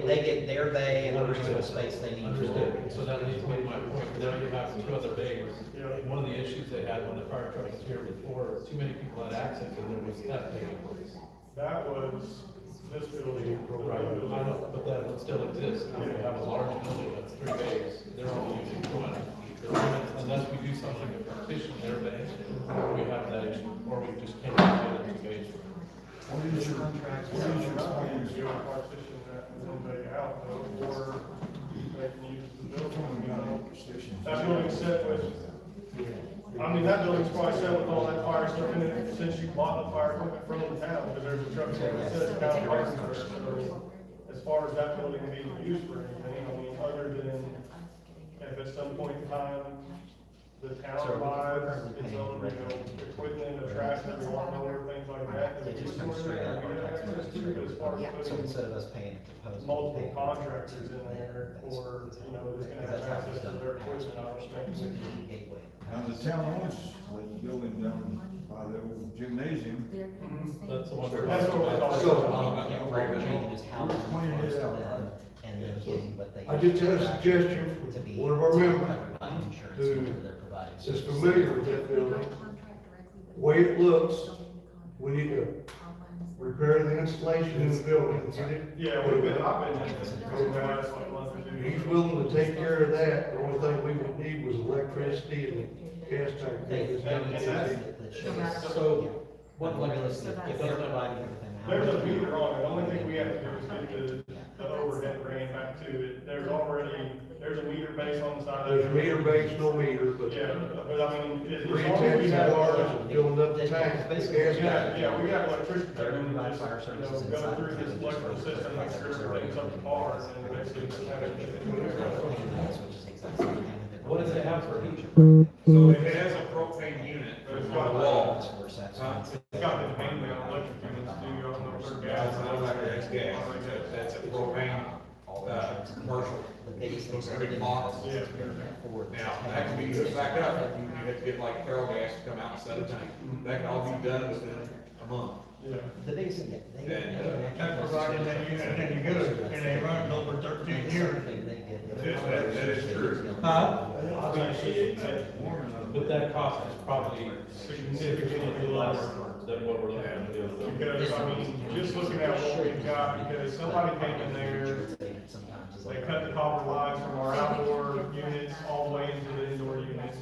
They get their bay and the rest of the space they need for Understood, it. so that leads me to my point, now you have 2 other bays. Yeah. One of the issues they had when the fire truck was here before, too many people had access, and there was theft taking place. That was this building. Right, I know, but that would still exist, if you have a large building that's 3 bays, they're only using one. Unless we do something to partition their bay, we have that issue, or we just can't use the other 2 bays. What is your, what is your plan? You know, partition that one bay out though, or they can use the building, you know. That building's set with, I mean, that building's probably set with all that fire stuff in it since you bought the fire equipment from the town, because there's a truck that says TownofHardinsburg. So as far as that building being used for anything, I mean, other than if at some point in time, the town buys its own, you know, equipment, a trash, and lawnmower, things like that. It that just we comes straight out of our tax access to, budget. as far as So putting instead of us paying to propose. multiple contractors in there, or, you know, that's gonna have access to their equipment, I don't think. Gateway. Now, the town owns that building down by the old gymnasium. That's the one. That's what we're talking So- about. Changes how We're pointing it out. and then getting what they. I did have a suggestion To be. from one of our members covered by insurance, who whenever they're providing is services. familiar with that building. The way it looks, we need to repair the installation in the building and get it. Yeah, we've been, I've been, over the last like month or two. He's willing to take care of that. The only thing we would need was electricity and gas tank. They, So, what, like, if they're providing everything. There's a meter on it, the only thing we have to do is get the overhead ran back to it, there's a meter base on the side of it. There's meter base, no meter, but Yeah, but I mean, as three long as we tenths have. of bars and filling up the tank, the gas tank. Yeah, we got electricity, They're there, gonna we provide just, fire you know, services go inside. through this electrical system, make sure everything's up to par, and then basically just have it. Which is exactly the thing that- what does it have for heat? So it has a propane unit But it's on got the like- wall. It's got the mainly on electric units, too, you don't know if they're gas. That's not electric, it's gas, that's a propane, commercial. The biggest thing. Looks like a big box. Yeah. Now, that can be hooked back up, you have to get like feral gas to come out and set a tank. That can all be done within a month. Yeah. The biggest thing, they. That provided that unit any good, and they run it over 13 years. That is true. Huh? But that cost is probably significantly less than what we're looking at doing. Because, I mean, just looking at what we've got, because somebody came in there, they cut the copper lines from our outdoor units all the way into the indoor units.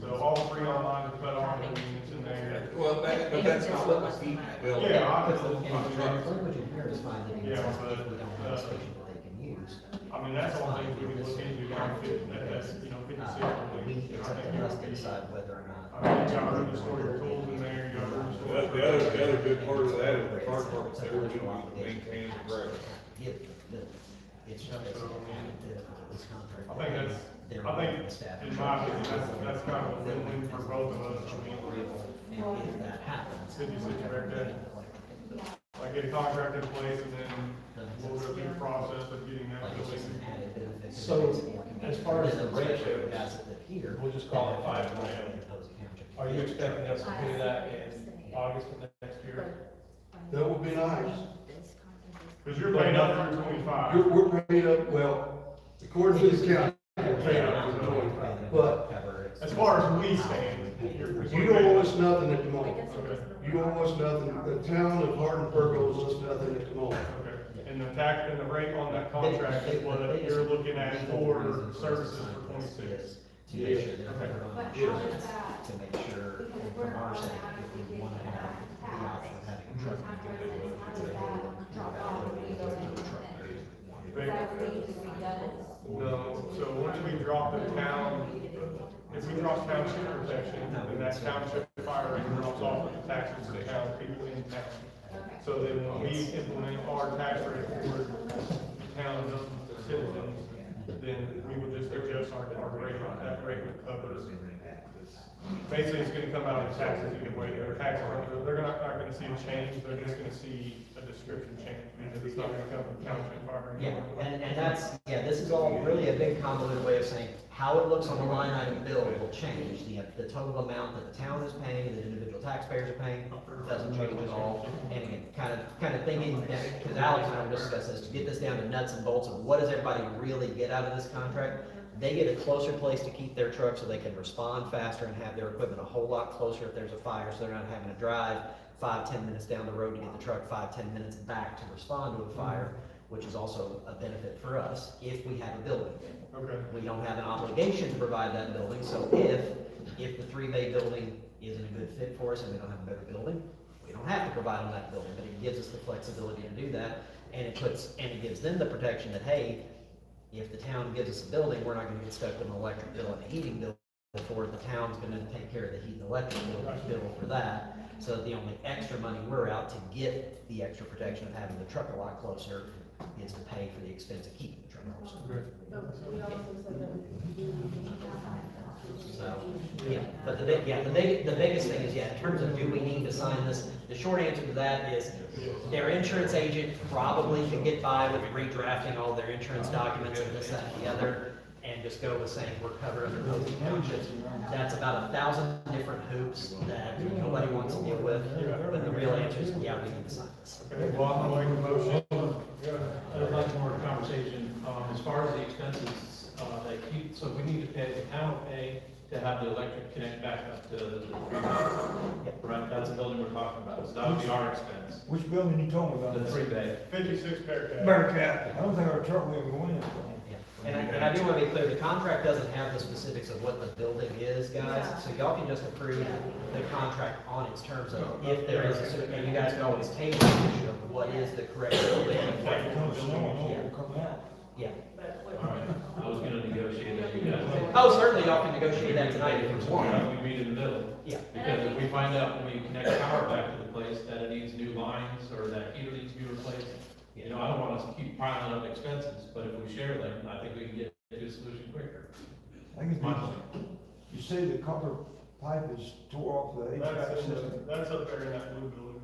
So all three of our lines are cut off in the units in there. Well, but that's not what was heating that building. Yeah, I Because the, know. and the language in here is fine, that Yeah, it's, but, if we don't have a station that they can use. I mean, that's all things we can look into, down to, that's, you know, 56. It's up to us to decide whether or not. I mean, you got room to store your tools in there, you got room to store. The other good part of that is the fire department's there, we don't maintain the grass. It's just basically an additive to this contract. I think that's, They're I think, the staff. in my opinion, that's kind of a win-win for both of us, I mean, And if that happens. 56 right there. like get a contract in place and then we'll go through the process of getting that. Like it's just an added benefit. So, as far as the ratio ratio has it here. we'll just call it 5 grand. Are you expecting us to do that in August of next year? That would be nice. Cause you're paying up through 25. We're paid up, well, according to the county, we're paid up for 25, but As far as we stand. you don't owe us nothing at the moment. Okay, You don't owe us nothing, the town of Hardinsburg owes us nothing at the moment. okay. And the tax, and the rate on that contract is what you're looking at for services for 26. To make sure they're covered on insurance, to make sure, from our side, if we want to have the option of having a truck. No, so once we drop the town, if we drop township protection, then that township fire rate drops off with the taxes to the town people in town. So then when we implement our tax rate for the town citizens, then we would just adjust our rate, that rate would cover. Basically, it's gonna come out of taxes either way, their taxes, they're not gonna see a change, they're just gonna see a description change, because it's not gonna come from township fire. Yeah, and that's, yeah, this is all really a big convoluted way of saying how it looks on the line item bill will change. The total amount that the town is paying, that individual taxpayers are paying, doesn't change at all. And again, kind of thinking, because Alex and I were discussing this, to get this down to nuts and bolts of what does everybody really get out of this contract? They get a closer place to keep their truck so they can respond faster and have their equipment a whole lot closer if there's a fire, so they're not having to drive 5-10 minutes down the road to get the truck 5-10 minutes back to respond to a fire, which is also a benefit for us if we have a building. Okay. We don't have an obligation to provide that building, so if the 3-bay building isn't a good fit for us and we don't have a better building, we don't have to provide them that building, but it gives us the flexibility to do that, and it gives them the protection that, hey, if the town gives us a building, we're not gonna get stuck with an electric bill and a heating bill for it. The town's gonna take care of the heat and electric bill for that. So the only extra money we're out to get the extra protection of having the truck a lot closer is to pay for the expense of keeping the truck closer. But we also said that we do need to have So, yeah, but the biggest thing is, yeah, in terms of do we need to sign this, the short answer to that is their insurance agent probably could get by with redrafting all their insurance documents and this, that, and the other, and just go with saying we're covered under both townships. That's about 1,000 different hoops that nobody wants to deal with, but the real answer is, yeah, we need to sign this. Okay, well, I'm gonna make a motion. I'd like more conversation, as far as the expenses, so we need to pay, the town will pay to have the electric connect back up to the right, that's the building we're talking about, so that would be our expense. Which building you talking about? The 3-bay. 56 Bearcat. Bearcat. I don't think our truck will ever go in there. And I do want to be clear, the contract doesn't have the specifics of what the building is, guys, so y'all can just approve the contract on its terms of if there is, and you guys can always table the issue of what is the correct building. Come snow, it will come out. Yeah. Alright, I was gonna negotiate that, you guys. Oh, certainly y'all can negotiate that tonight if you Why want. don't we meet in the middle? Yeah. Because if we find out when we connect power back to the place that it needs new lines, or that heater needs to be replaced, you know, I don't want us to keep piling up expenses, but if we share them, I think we can get to a solution quicker. I think you see the copper pipe is tore off the HVAC system. That's up there in that blue building.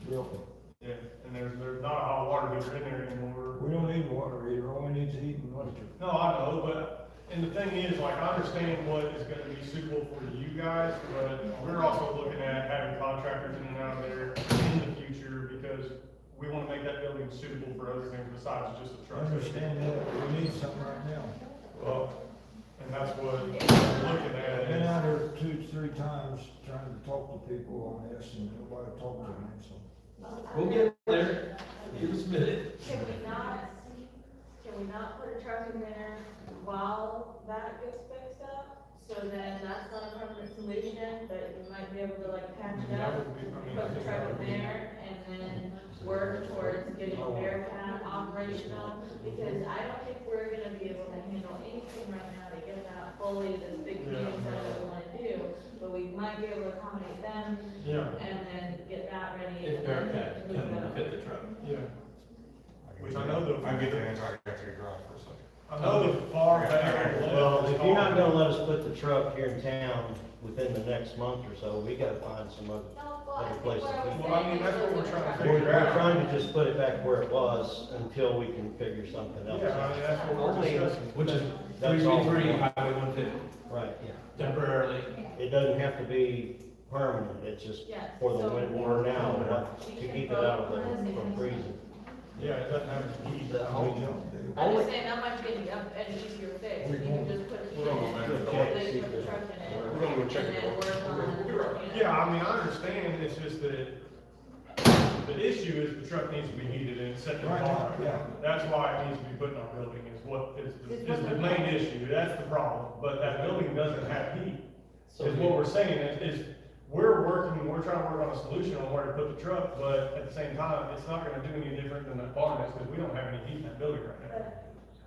Really. Yeah, and there's not a hot water heater in there anymore. We don't need water heater, all we need is heat and electric. No, I know, but, and the thing is, like, I understand what is gonna be suitable for you guys, but we're also looking at having contractors in and out of there in the future, because we wanna make that building suitable for other things besides just a I truck. understand that, but we need something right now. Well, and that's what we're looking I've been at. out here 2-3 times trying to talk to people on this, and nobody talked to me, so. We'll get there, give us a minute. Can we not put a truck in there while that gets fixed up? So then that's not a permanent solution, but we might be able to like patch it That up, would be, put the truck in there, and then work towards getting Bearcat operational. Because I don't think we're gonna be able to handle anything right now to get that fully, this big meeting that we wanna do. But we might be able to accommodate them yeah, and then get that ready. If Bearcat can fit the truck. yeah. Which I know the. I get the anti-factory drive for a second. I know the far back. Well, if you're not gonna let us put the truck here in town within the next month or so, we gotta find some other places. Well, I mean, that's what we're trying to We're figure out. trying to just put it back where it was until we can figure something else Yeah, I out. mean, that's what we're discussing. Which is That's all. 333 Highway 150, Right, temporarily. it doesn't have to be permanent, it's just for the winter now, to keep it out of the, from freezing. Yeah, it doesn't have to be. The We only, don't do. I'm just saying, that might be an easier fix, if you can just put a key in it, they put the truck in it. We're gonna go check And it then out. work on, you know. Yeah, I mean, I understand, it's just that the issue is the truck needs to be heated and set the Right, car. yeah. That's why it needs to be put in our building, is the main issue, that's the problem. But that building doesn't have heat, is what we're saying, is we're trying to work on a solution on where to put the truck, but at the same time, it's not gonna do any different than that barn is, because we don't have any heat in that building right now.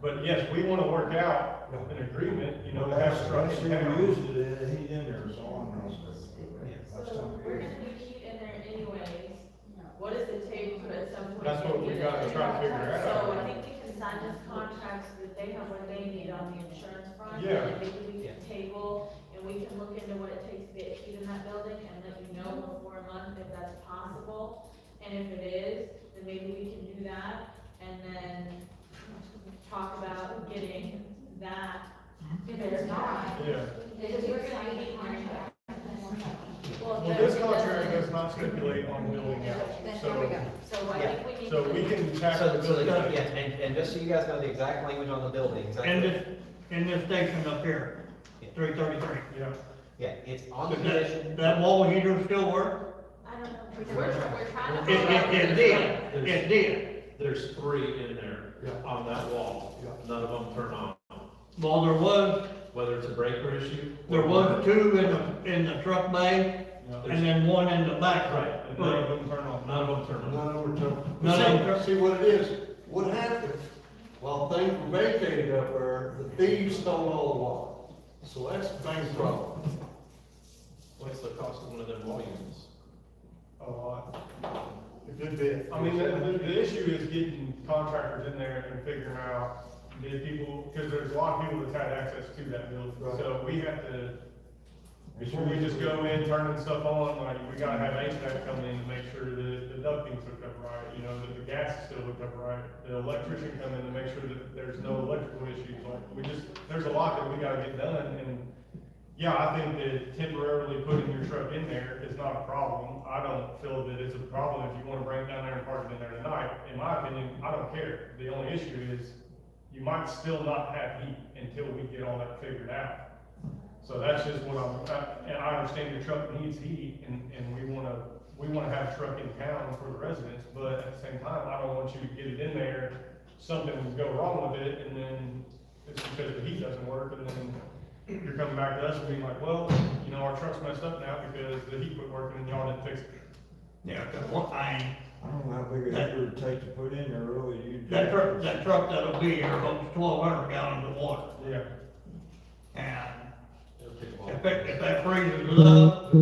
But yes, we wanna work out an agreement, you know, to have a truck Last in year town. we used it, heat in there, so on. So we're gonna do heat in there anyways, what does it take to at some point? That's what we gotta try to figure out. So I think we can sign this contract so that they have possible? And if it is, then maybe we can do that, and then talk about getting that. If it's not, Yeah. because we're gonna be during Well, Well, this contract does not stipulate on building out, then there we go. So I think we need. so we can tackle the So, building. yeah, and just so you guys know the exact language on the building, And exactly. in this station up here, 333. Yeah. Yeah, it's on the Does condition. that wall heater still work? I don't know, we're trying to. It did, it did. There's 3 in there on that wall, none of them turn on, Well, whether it's a breaker issue. there was 2 in the truck bay, and then 1 in the back. Right, And none of them turn on. none of them turn on. None of them turn. None of them. See what it is, what happened, while things were vacated up there, the thieves stole all the water. So that's the thing's problem. What's the cost of one of them volumes? A lot. A good bit. I mean, the issue is getting contractors in there and figuring out, did people, because there's a lot of people that's had access to that building. Right. So we have to, before we just go in, turning stuff on, like, we gotta have HVAC come in to make sure that the ducting's hooked up right, you know, that the gas is still hooked up right. The electrician come in to make sure that there's no electrical issues, like, there's a lot that we gotta get done, and yeah, I think that temporarily putting your truck in there is not a problem. I don't feel that it's a problem if you wanna bring it down there and park it in there tonight. In my opinion, I don't care. The only issue is you might still not have heat until we get all that figured out. So that's just what and I understand your truck needs heat and we wanna have a truck in town for the residents, but at the same time, I don't want you to get it in there, something will go wrong with it, and then it's because the heat doesn't work, and then you're coming back to us and being like, well, you know, our truck's messed up now because the heat quit working and y'all didn't fix it. Yeah, 'cause I don't know how big a heater it'd take to put in there, really. that truck that'll be here holds 1,200 gallons of water. Yeah. And It'll take a while. if that freezes it up,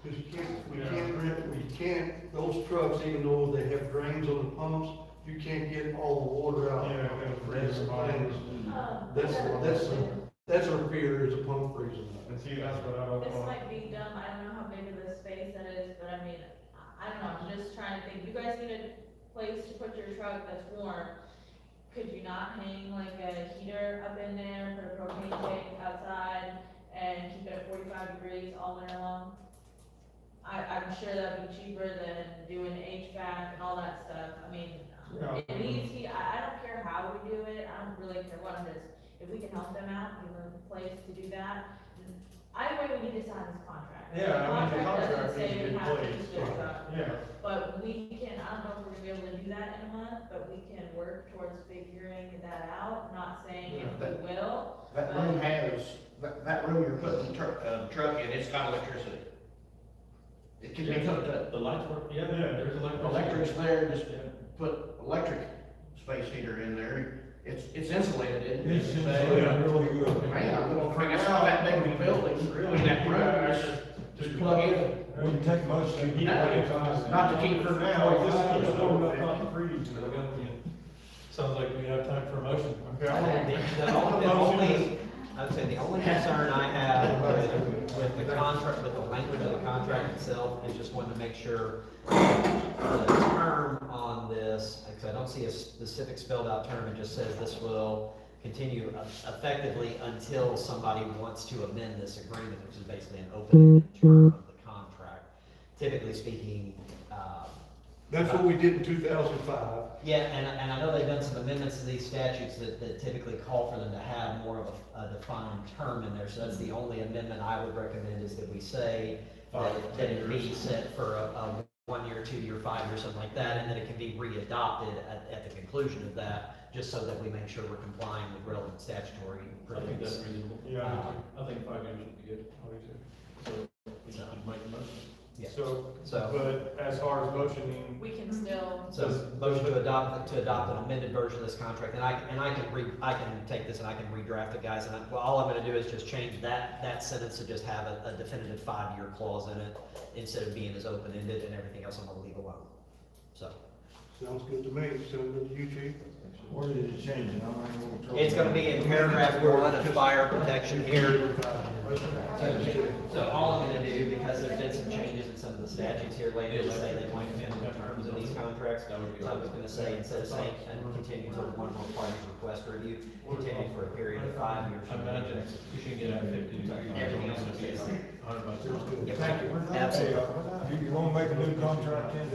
Because you can't, those trucks, even though they have drains on the pumps, you can't get all the water out. Yeah, it'll freeze the bottom. That's our fear, is a pump freezing. And see, that's what I don't This want. might be dumb, I don't know how big of a space that is, but I mean, I don't know, I'm just trying to think, you guys need a place to put your truck that's warm. Could you not hang like a heater up in there, put a propane tank outside, and keep it at 45 degrees all winter long? I'm sure that'd be cheaper than doing HVAC and all that stuff, I mean, Yeah. it needs heat, I don't care how we do it, I don't really care what, I'm just, if we can help them out, give them a place to do that. Either way, we need to sign this contract. Yeah, I mean, the contract doesn't say needs to we be have to in do place. this, Yeah. but we can, I don't know if we're gonna be able to do that in a month, but we can work towards figuring that out, not saying if we will. That room has, that room you're putting the truck in, it's got electricity. It can be hooked up. The lights work, yeah, Yeah. there's Electric's there, just put electric space heater in there. It's insulated, isn't it? It's insulated really good. Man, I'm gonna figure out that big of a building, really, that room, just plug in. Wouldn't take much to keep it. Not to keep her Now, this down. is not freeze. Sounds like we have time for a motion. Okay, I want The only, I'd say the only concern I have with the contract, with the language of the contract itself, is just wanting to make sure the term on this, because I don't see a specific spelled out term, it just says this will continue effectively until somebody wants to amend this agreement, which is basically an open term of the contract. Typically speaking, That's what we did in 2005. yeah, and I know they've done some amendments to these statutes that typically call for them to have more of a defined term in there, so that's the only amendment I would recommend, is that we say that it be set for a 1 year, 2 year, 5 year, something like that, and that it can be readopted at the conclusion of that, just so that we make sure we're complying with relevant statutory I think that's provisions. reasonable. Yeah. I think 5 years would be good. So, we should make a motion. Yeah. So, So, but as far as motioning, We can still, motion to adopt an amended version of this contract, and I can take this and I can redraft it, guys, and all I'm gonna do is just change that sentence to just have a definitive 5 year clause in it, instead of being as open-ended, and everything else I'm gonna leave alone, so. Sounds good to me, sounds good to you, chief. Where did it change? And I'm having a little trouble. It's gonna be in paragraph 1 of fire protection here. So all I'm gonna do, because there's been some changes in some of the statutes here later that say they want definitive terms in these contracts. That would be So I was gonna say, instead of saying, and continue till one more party's request review, continue for a period of 5 years. I imagine you should get out 50. Everything else is the same. Yep. Thank you. Absolutely. You wanna make a new contract, Ken?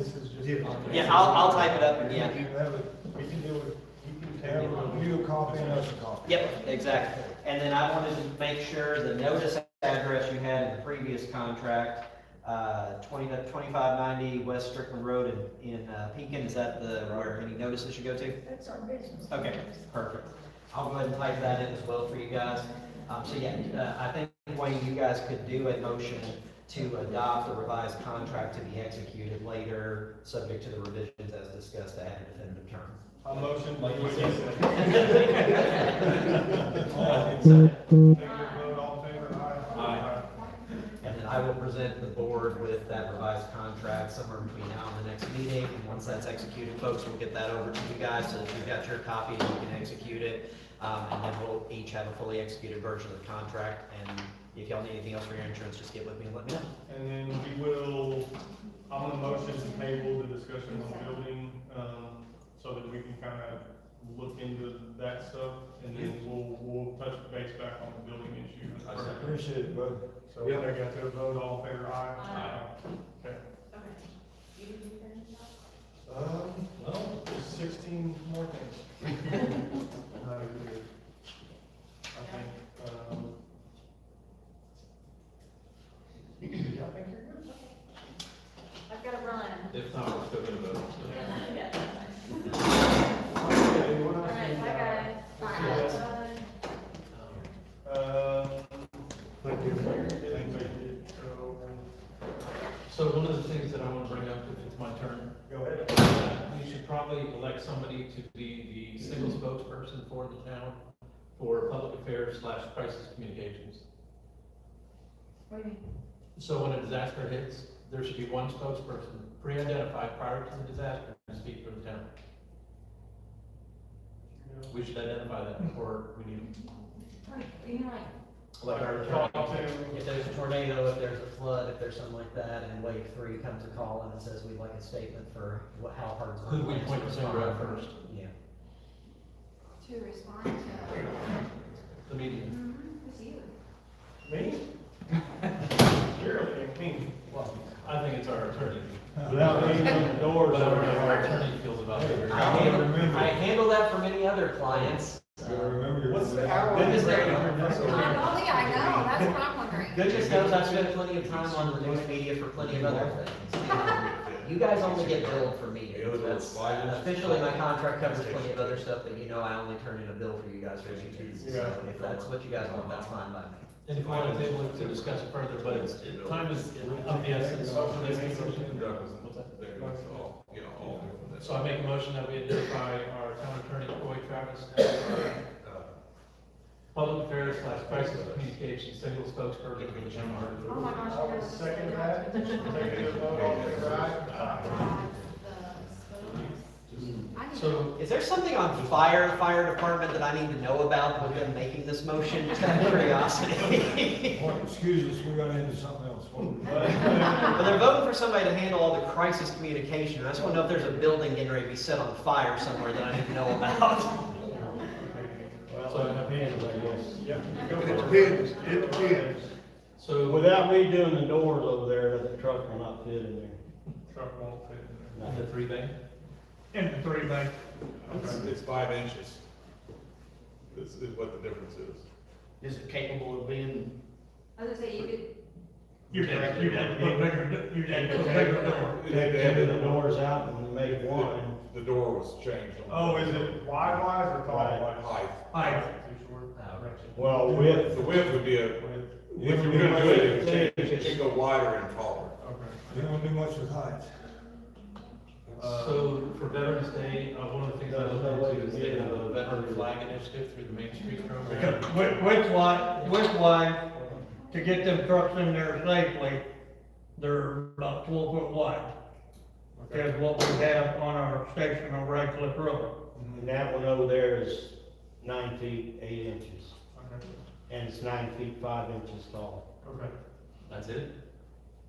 Yeah, I'll type it up and You yeah. can have it, we can do it, you can have you a copy and us a copy. Yep, exactly. And then I wanted to make sure the notice address you had in the previous contract, 2590 West Strickland Road in Pekin, is that where any notices should go to? That's our business. Okay, perfect. I'll go ahead and type that in as well for you guys. So yeah, I think, Wayne, you guys could do a motion to adopt the revised contract to be executed later, subject to the revisions as discussed to add a definitive term. A motion. Like you Take said. your vote, all in favor, aye. Aye. And then I will present the board with that revised contract somewhere between now and the next meeting. And once that's executed, folks, we'll get that over to you guys so that you've got your copy and you can execute it. And then we'll each have a fully executed version of the contract. And if y'all need anything else for your insurance, just get with me and let me know. And then we will, I'm gonna motion to table the discussion on building, so that we can kind of look into that stuff, and then we'll touch base back on the building issue. Appreciate it, bud. So we got to vote, all in favor, aye? Aye. Okay. Okay. You did you finish that? No, there's 16 more things. No, you're good. I think, I think you're good. I've got to run. If not, we're still gonna vote. Yeah. Okay, what All else right, we bye got? guys. Thank you. So one of the things that I want to bring up, if it's my turn, Go ahead. we should probably elect somebody to be the single spokesperson for the town for public affairs / crisis communications. What do you mean? So when a disaster hits, there should be one spokesperson pre-identified prior to the disaster to speak for the town. We should identify that before we need them. Like, you know, like, Like our Talk attorney, to- if there's a tornado, if there's a flood, if there's something like that, and wave 3 comes a call and it says we'd like a statement for how hard it's. Who do we point the finger at first? Yeah. To respond to, The media. it's you. Me? You're me. Well, I think it's our attorney. Without leaving the doors Whatever open. our attorney feels about it. I handle that for many other clients. Remember your. What's the Goodness knows, Oh, yeah, I know, that's what I'm wondering. goodness knows I've spent plenty of time on the news media for plenty of other things. You guys only get billed for meetings. That's officially my contract covers plenty of other stuff, but you know I only turn in a bill for you guys for meetings. So if that's what you guys want, that's fine by me. And if you want to table it to discuss it further, but time is of the essence. So I make a motion that we identify our town attorney, Roy Travis, as our public affairs / crisis communications single spokesperson for the town of Oh my Hardinsburg. gosh. I will second that. Take your vote, all in favor, aye? So, Is there something on fire department that I need to know about with them making this motion? Just out of curiosity. Well, excuse us, we got into something else. But they're voting for somebody to handle all the crisis communication. I just want to know if there's a building getting ready to be set on fire somewhere that I need to know about. so I have hands, I guess. Yep. It depends, it depends. So, Without me doing the doors over there, the truck will not fit in there. Truck won't fit in there. the 3 bay, In the 3 bay. It's 5 inches. This is what the difference is. Is it capable of being? I was gonna say, you could, You'd have to put bigger door. You had to have the doors out and make one. The door was changed. Oh, is it wide or tall wise? Height. Height. Too short? Well, width. The width would be if you were gonna do it, it should go wider and taller. Okay. You don't do much with height. so for Veterans Day, one of the things I looked into is they have a veteran flag initiative through the Main Street program. Width-wise, to get them trucks in there safely, they're about 12 foot wide. Is what we have on our station on Radcliffe Road. And that one over there is 9 feet, 8 inches, Okay. and it's 9 feet, 5 inches tall. Okay. That's it?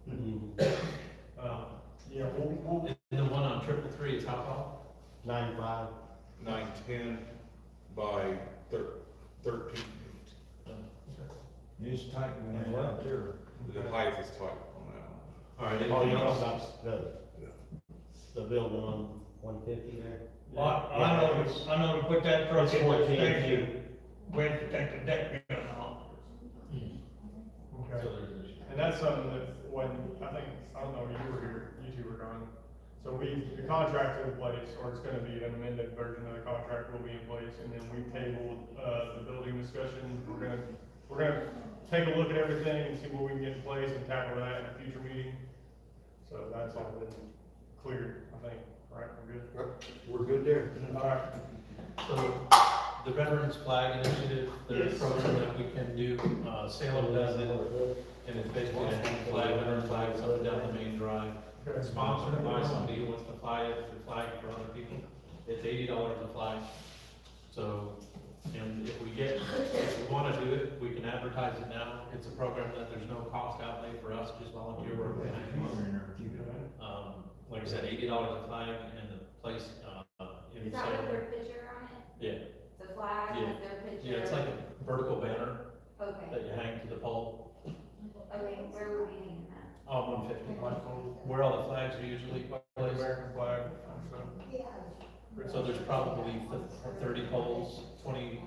Mhm. Yeah, we'll, And the one on 333 is how tall? 9.5. 910 by 13 feet. It's tight when they're out there. The height is tight on that one. All right, Oh, anything you know else? about the building on 150 there? I know to put that truck It's in the 14 station, feet. we have to take the deck gun off. okay. And that's something that when, I don't know, you were here, you two were gone. So the contract's in place, or it's gonna be an amended version of the contract will be in place, and then we tabled, the building discussion. We're gonna take a look at everything and see what we can get in place and tackle that in a future meeting. So that's all been cleared, I think, right, we're good? We're good there. All right, So the Veterans Flag Initiative, there's a program that we can do, Salem does it, and it's basically a hang flag, veteran flags up and down the main drive. okay. Sponsored by somebody who wants to fly it, the flag for other people. It's $80 a flag. So, and if we wanna do it, we can advertise it now. It's a program that there's no cost outlay for us, just volunteer work. Like I said, $80 a flag and the place, in Is that with Salem. their picture on it? Yeah, The flag Yeah. with their picture? yeah, it's like a vertical banner Okay, that you hang to the pole. okay, where would we hang that? 150, where all the flags are usually placed. American flag, so. So there's probably 30 poles, 20,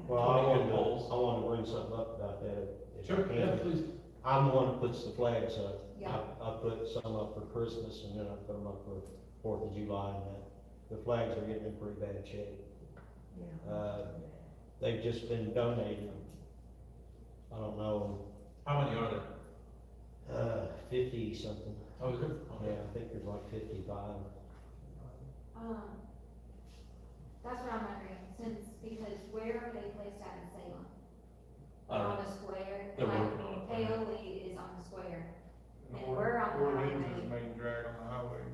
Well, I 20 wanted good to, poles. I wanted to bring something up about that if I Sure, yeah, can. please. I'm the one that puts the flags up. Yeah. I put some up for Christmas and then I put them up for 4th of July and that. The flags are getting in pretty bad shape. They've just been donating them. I don't know, How many are there? 50 something. Oh, is there? Yeah, I think there's like 55. That's what I'm wondering, because where are they placed at in Salem? I don't On know. the square? They're Like, working on it. Paoli is on the square, and we're on the Orleans is highway, main drag on the highway.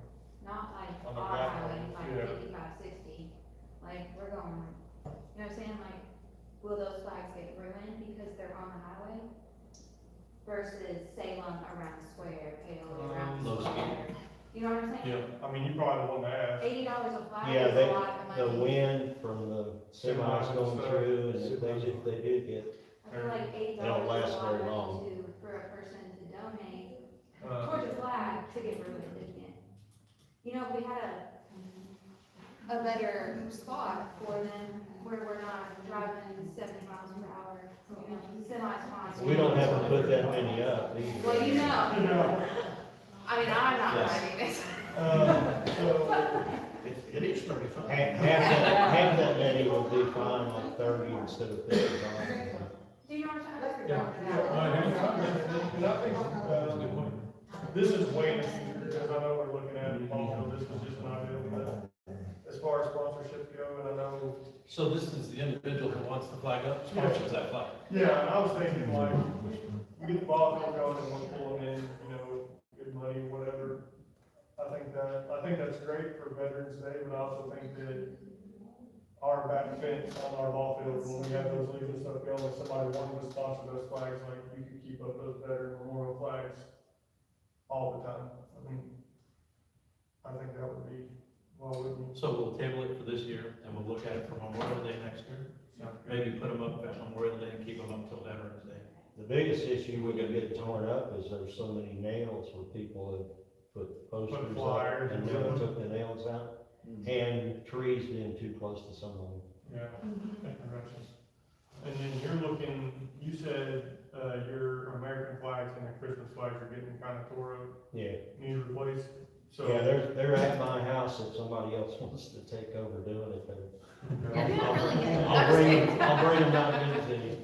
not like On the our back highway, roads, like yeah. 55, 60. Like, we're going, you know what I'm saying, like, will those flags get ruined because they're on the highway? Versus Salem around the square, Paoli around the Low speed. square, you know what I'm saying? Yeah, I mean, you probably want to ask. $80 a flag Yeah, is they, a lot of the money. wind from the semis going through and if they do get, I feel like $80 is They don't a last lot of very long. money for a person to donate Uh, towards a flag to get ruined again. You know, if we had a better spot for them, where we're not driving 70 miles per hour, you know, semis. we don't have to put that many up either. Well, you know, You know, I mean, I'm not Yes. driving this. so, It is 35. Half that many would be fine, like 30 instead of 55. Do you know what I'm talking about? and I think, this is way in the future, because I know we're looking at, also, this is just an idea, but as far as sponsorships go, and I know. so this is the individual who wants the flag up, sponsors that flag. Yeah, and I was thinking like, get the ball going and we'll pull them in, you know, good money, whatever. I think that's great for Veterans Day, but I also think that our back fence on our ball fields, when we have those leaves and stuff going, if somebody wanted to sponsor those flags, like, you could keep up those veteran memorial flags all the time. I mean, I think that would be, well, wouldn't. So we'll table it for this year, and we'll look at it for Memorial Day next year. Maybe put them up at Memorial Day and keep them up till Veterans Day. The biggest issue with it getting torn up is there's so many nails where people have put posters up flyers and and never stuff. took the nails out. And trees being too close to some of them. Yeah, interesting. And then you're looking, you said, your American flags and the Christmas flags are getting kind of tore up, Yeah. need replaced, so. Yeah, they're at my house if somebody else wants to take over doing it, but You're doing really good. I'll bring them down and give it to you.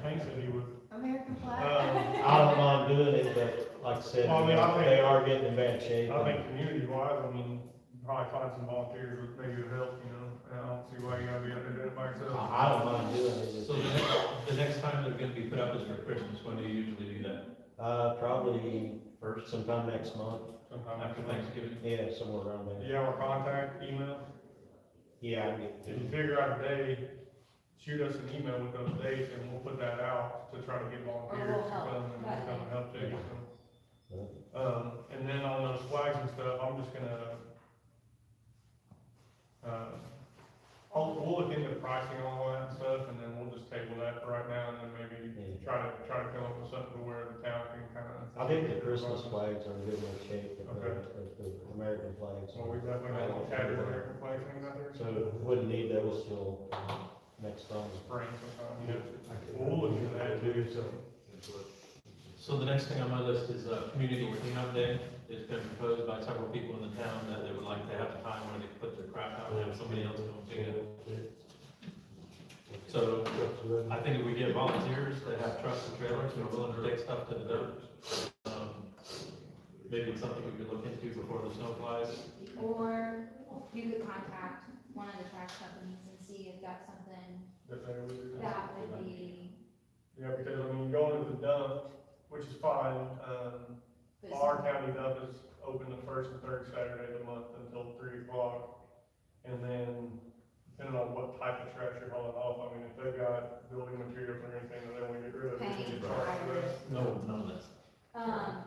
Hank said he would. American flag. I don't mind doing it, but like I said, Well, I mean, I think- they are getting in bad shape. I think community wise, I mean, probably find some volunteers with maybe would help, you know, and I don't see why you gotta be out there doing it by yourself. I don't mind doing it. So the next time they're gonna be put up is for Christmas, when do you usually do that? Probably first sometime next month. Sometime After Thanksgiving? Yeah, somewhere around Do there. you have our contact, email? Yeah, I can get If you figure out a day, shoot us an email with those dates and we'll put that out to try to get volunteers to help come and that come and help take Yeah. it. And then on those flags and not. think the Christmas flags are in good enough shape, but Okay. the American flags. So we definitely got a tattered American flag thing out there. So wouldn't need those till next summer. Spring sometime. We'll look at that too, so. So the next thing on my list is, community cleanup day. It's been proposed by several people in the town that they would like to have a time where they can put their crap out and have somebody else go and pick it up. So I think if we get volunteers that have trucks and trailers and are willing to take stuff to the dump, maybe it's something we could look into before the snow flies. Or you could contact one of the trash companies and see if that's something That they would do. that would be. Yeah, because I mean, going to the dump, which is fine, our county dump is open the first and third Saturday of the month until 3 o'clock. And then, depending on what type of trash you're hauling off, I mean, if they've got building materials or anything that they want to get rid of, you can get charged for that. No, none of this.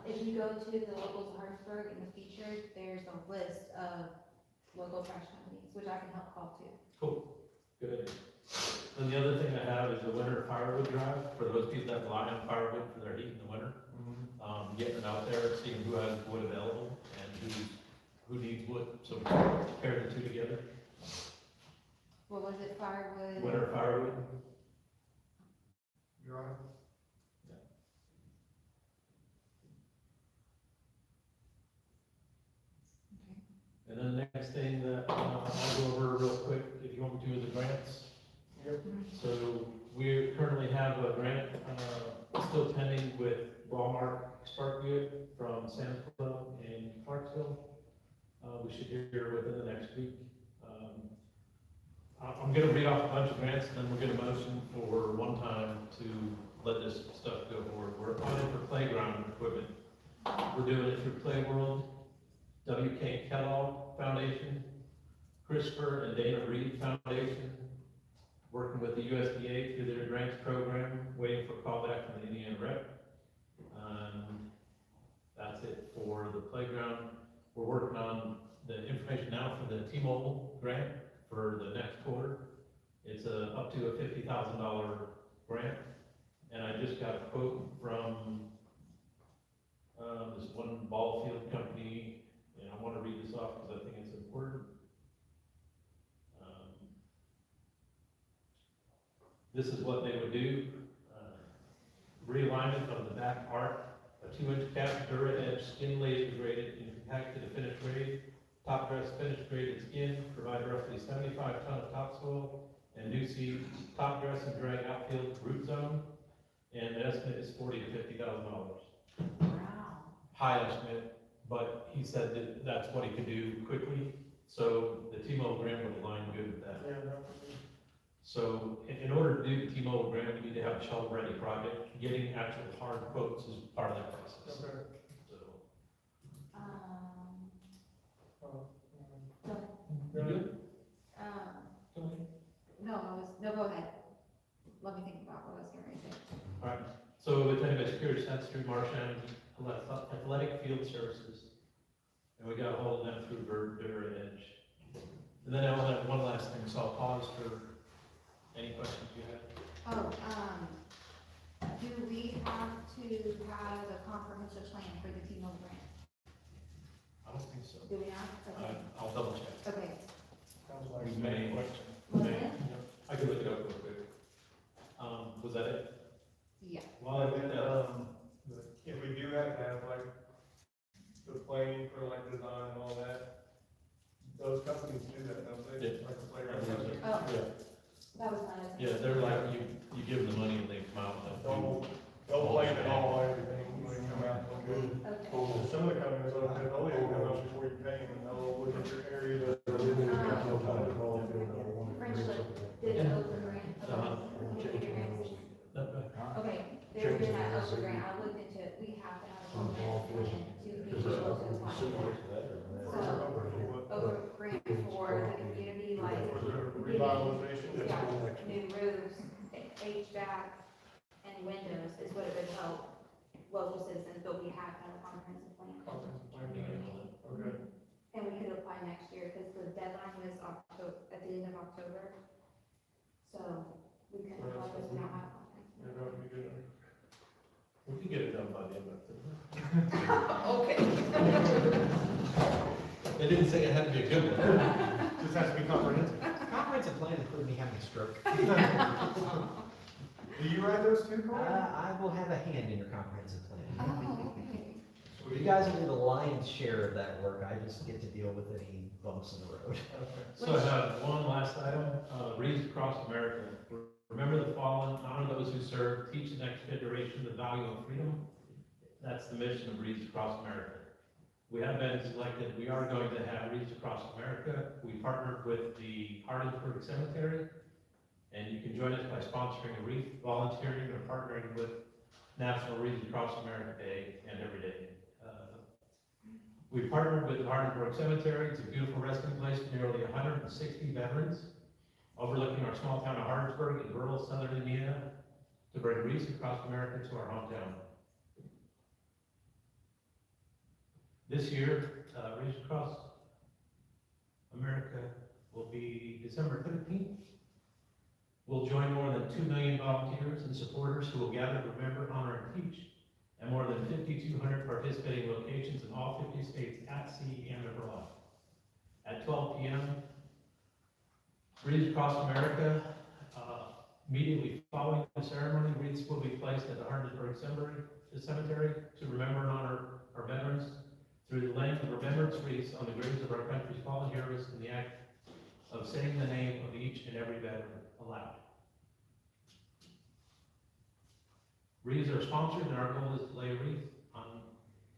If you go to the locals of Hardinsburg in the featured, there's a list of local trash companies, which I can help call to. Cool, good. And the other thing I have is the winter firewood drive, for those people that rely on firewood for their heat in the winter. Getting it out there, seeing who has wood available and who needs wood, so we can pair the two together. What was it, firewood? Winter firewood. You're right. And then the next thing that I'll go over real quick, if you want me to, is the grants. Yep. So we currently have a grant, still pending with Walmart Spark Good from Sam's Club in Clarksville. We should hear within the next week. I'm gonna read off a bunch of grants, and then we'll get a motion for one time to let this stuff go forward. We're applying for playground equipment. We're doing it through Play World, W.K. Kellogg Foundation, Christopher and Dana Reed Foundation, working with the USDA through their grants program, waiting for callback from the Indiana rep. That's it for the playground. We're working on the information now for the T-Mobile grant for the next quarter. It's up to a $50,000 grant, and I just got a quote from this one ball field company, and I want to read this off because I think it's important. This is what they would do. Realignment of the back arc, a 2-inch cap, Dura Edge, skin laser graded and compacted to finished grade. Top dress finished graded skin, provide roughly 75 ton of topsoil and new seed. Top dress and drag outfield root zone, and the estimate is $40,000 to $50,000. Wow. High estimate, but he said that that's what he could do quickly, so the T-Mobile grant would align good with that. Yeah, So in order to do the T-Mobile grant, we need to have a shovel-ready project. Getting actual hard quotes is part of that process. okay. So, Go, you good? no, go ahead. Let me think about what I was gonna say. All right, so if anybody's curious, that's through Marsham Athletic Field Services. And we got a hold of them through Dura Edge. And then I'll have one last thing, so I'll pause for any questions you have. Oh, do we have to have a comprehensive plan for the T-Mobile grant? I don't think so. Do we not? Okay. I'll double check. Okay. Sounds like. We may. Was it? I can look it up real quick. Was that it? Yeah. Well, And then, if we do have to have like the planning for like design and all that, those companies do that, don't they? Yeah. Like the playground company. Oh, Yeah. that was my. Yeah, they're like, you give them the money and they come out with They'll plan it all, everything, when they come out, they'll do. Okay. Some of the companies, they'll even come out before you pay them, and they'll look at your area that. Friendship did an open grant. Okay, there's been that open grant, I looked into it, we have to have a comprehensive plan to be able to apply. So, open grant for the community, like. Revitalization. Yeah, new roofs, HVAC, and windows is what it would help local citizens, but we have to have a comprehensive plan. Okay. And we could apply next year, because the deadline was October, at the end of October. So, we couldn't apply because we don't have a comprehensive. Yeah, that would be good. We can get it done by the end of October. Okay. They didn't say it had to be a good one. Just has to be comprehensive. Comprehensive plan included me having a stroke. Do you write those too, Corey? I will have a hand in your comprehensive plan. Oh, okay. You guys will do the lion's share of that work, I just get to deal with any bumps in the road. So I have one last item, Reads Across America. Remember the fallen, honor those who serve, teach the next generation the value of freedom. That's the mission of Reads Across America. We have been selected, we are going to have Reads Across America. We partnered with the Hardinsburg Cemetery, and you can join us by sponsoring a wreath, volunteering, or partnering with National Reads Across America Day and every day. We partnered with the Hardinsburg Cemetery. It's a beautiful resting place for nearly 160 veterans, overlooking our small town of Hardinsburg in rural southern Indiana, to bring wreaths across America to our hometown. This year, Wreaths Across America will be December 13th. We'll join more than 2 million volunteers and supporters who will gather to remember, honor, and teach, and more than 5,200 participating locations in all 50 states at sea and abroad. At 12 p.m., Wreaths Across America, immediately following the ceremony, wreaths will be placed at the Hardinsburg Cemetery to remember and honor our veterans through the laying of remembrance wreaths on the graves of our country's fallen heroes in the act of saying the name of each and every veteran aloud. Wreaths are sponsored, and our goal is to lay a wreath on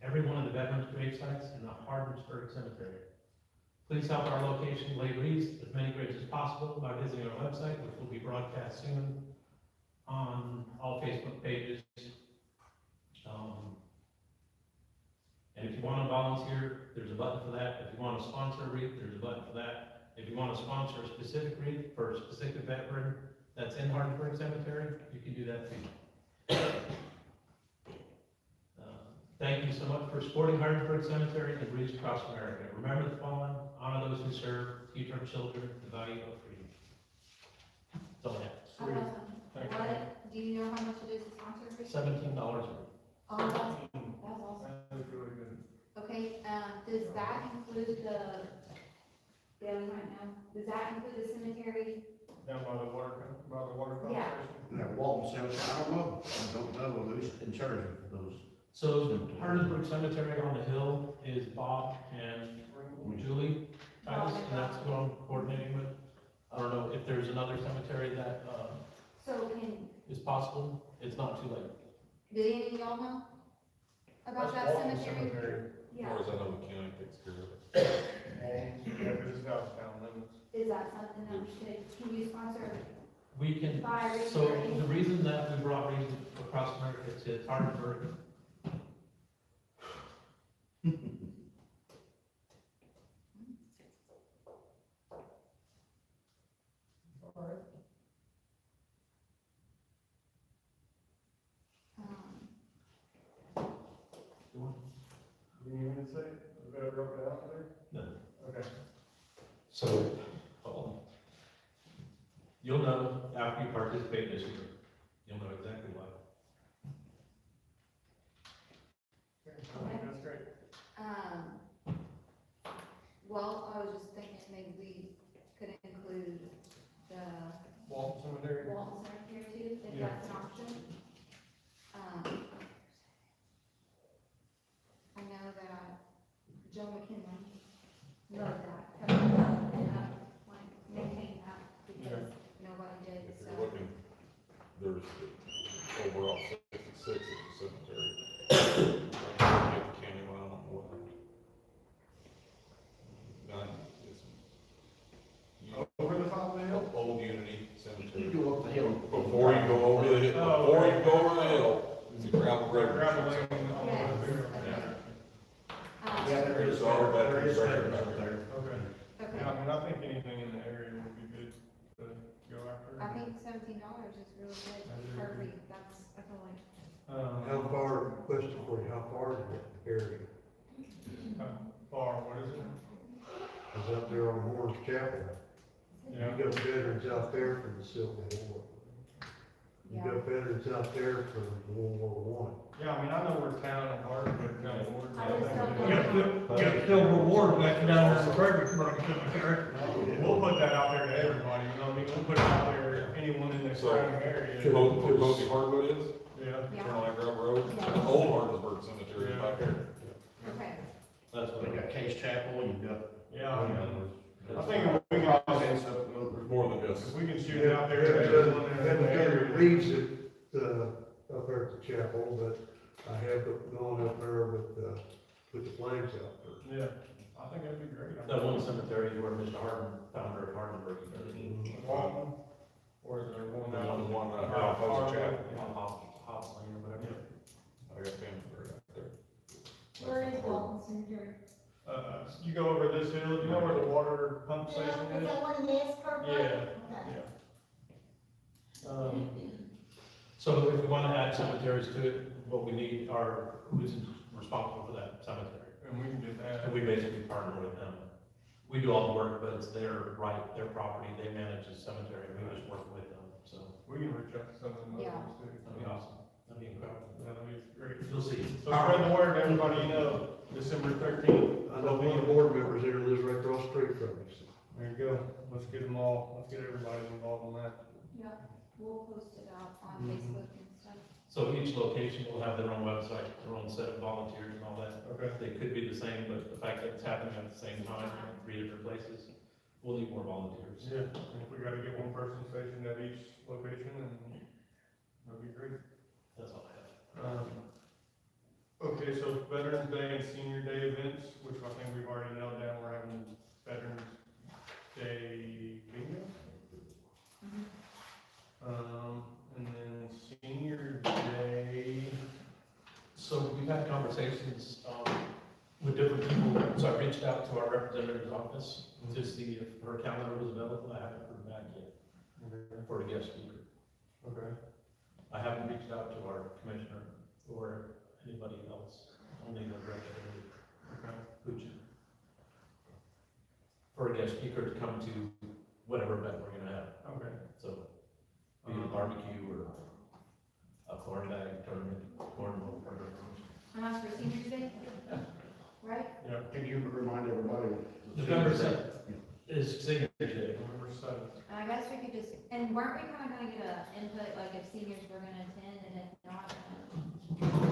every one of the veterans' grave sites in the Hardinsburg Cemetery. Please help our location lay wreaths as many graves as possible by visiting our website, which will be broadcast soon on all Facebook pages. And if you want to volunteer, there's a button for that. If you want to sponsor a wreath, there's a button for that. If you want to sponsor a specific wreath for a specific veteran that's in Hardinsburg Cemetery, you can do that too. Thank you so much for supporting Hardinsburg Cemetery and Wreaths Across America. Remember the fallen, honor those who serve, teach our children the value of freedom. That's all I have. What, do you know how much it is to sponsor? $17 a week. Oh, that's awesome. That's really good. Okay, does that include the, yeah, we might know, does that include the cemetery? Down by the water pump Yeah. station? Now, Walton Cemetery, I don't know who's in charge of those. So the Hardinsburg Cemetery on the hill is Bob and Julie Titus, and that's who I'm coordinating with. I don't know if there's another cemetery that, So is possible. It's not too late. did any of y'all know about that cemetery? As Yeah, far as I know, the county takes care of it. Yeah, because it's out of town limits. is that something that we could, can you sponsor? We can, By so raising the reason that we brought Wreaths Across America to Hardinsburg. Do you need me to say it? Is that broken out there? No. Okay. So, you'll know after you participate this year. You'll know exactly why. I think that's great. Well, I was just thinking maybe we could include the Walton Cemetery? Walton Cemetery too, if Yeah. that's an option. I know that Joe McKinley loved that, coming up and like maintain that because nobody did, If so. you're looking, there's the overall 66 at the cemetery. County line, I don't know what. Over the top of the hill? Old Unity Cemetery. You go up the hill. Before you go over the hill, before you go over the hill, it's a gravel road. Gravel lane all the way Yes, through. okay. Yeah, there is, There's all that there is record veterans back up there. Okay. Okay, Yeah, I mean, I think anything in the area would be good to go after. I think $17 is really good per week, that's, I feel like, How far, question for you, how far is that area? Far, what is it? Is up there on Moore's Chapel. Yeah. You got veterans out there from the Civil War. You got veterans out there from World War Yeah, I mean, I know we're town and Hardinsburg County Board. I just don't You got Silver Ward back down there in Fredericksburg Cemetery. We'll put that out there to everybody, you know what I mean? We'll put it out there, anyone in the surrounding area. Mosey Hardwood is, Yeah. Yeah. turn on that gravel road, Yeah. old Hardinsburg Cemetery is back there. Okay. That's what You got Case Chapel, you got. Yeah, I mean, I think we can, There's more than just. if we can I. shoot it out there to everyone in the Haven't done area. the reads up there at the chapel, but I have gone up there with the flags out there. Yeah, I think that'd be great. That one cemetery where Mr. Hardin, founder of Hardenburg, Walton, or is there one The out? one here off Post Chapel. Hops Lane or whatever. I got family out there. Where is Walton Cemetery? You go over this hill, do you know where the water pump station Yeah, is is? that one of the escrow? Yeah. Okay. So if we want to add cemeteries to it, what we need are, who's responsible for that cemetery? And we can get that. And we basically partner with them. We do all the work, but it's their right, their property, they manage the cemetery, we just work with them, so We can reach out to some of them Yeah. others too. that'd be awesome, that'd be incredible. That'd be great. You'll see. So spread the word, everybody, you know, December 13th. I know one of the board members there lives right across the street from me. There you go. Let's get them all, let's get everybody involved in that. Yeah, we'll post it out on Facebook and stuff. So each location will have their own website, their own set of volunteers and all that. Okay. They could be the same, but the fact that it's happening at the same time in 3 different places, we'll need more volunteers. Yeah, and if we gotta get one person stationed at each location, and that'd be great. That's all I have. Okay, so Veterans Day and Senior Day events, which I think we've already nailed down, we're having Veterans Day bingo. And then Senior Day, So we've had conversations, with different people, so I reached out to our representative's office to see if her calendar was available, I haven't heard back yet for a guest speaker. okay, I haven't reached out to our commissioner or anybody else, only the representative, okay. Pooch. For a guest speaker to come to whatever event we're gonna have, Okay. so, be it a barbecue or a corn bag tournament, cornhole, whatever. And that's for Senior Day? Right? Yeah, Can you remind everybody? November 7th is Senior Day. November 7th. And I guess we could just, and weren't we kind of gonna get a input, like if seniors were gonna attend and if not,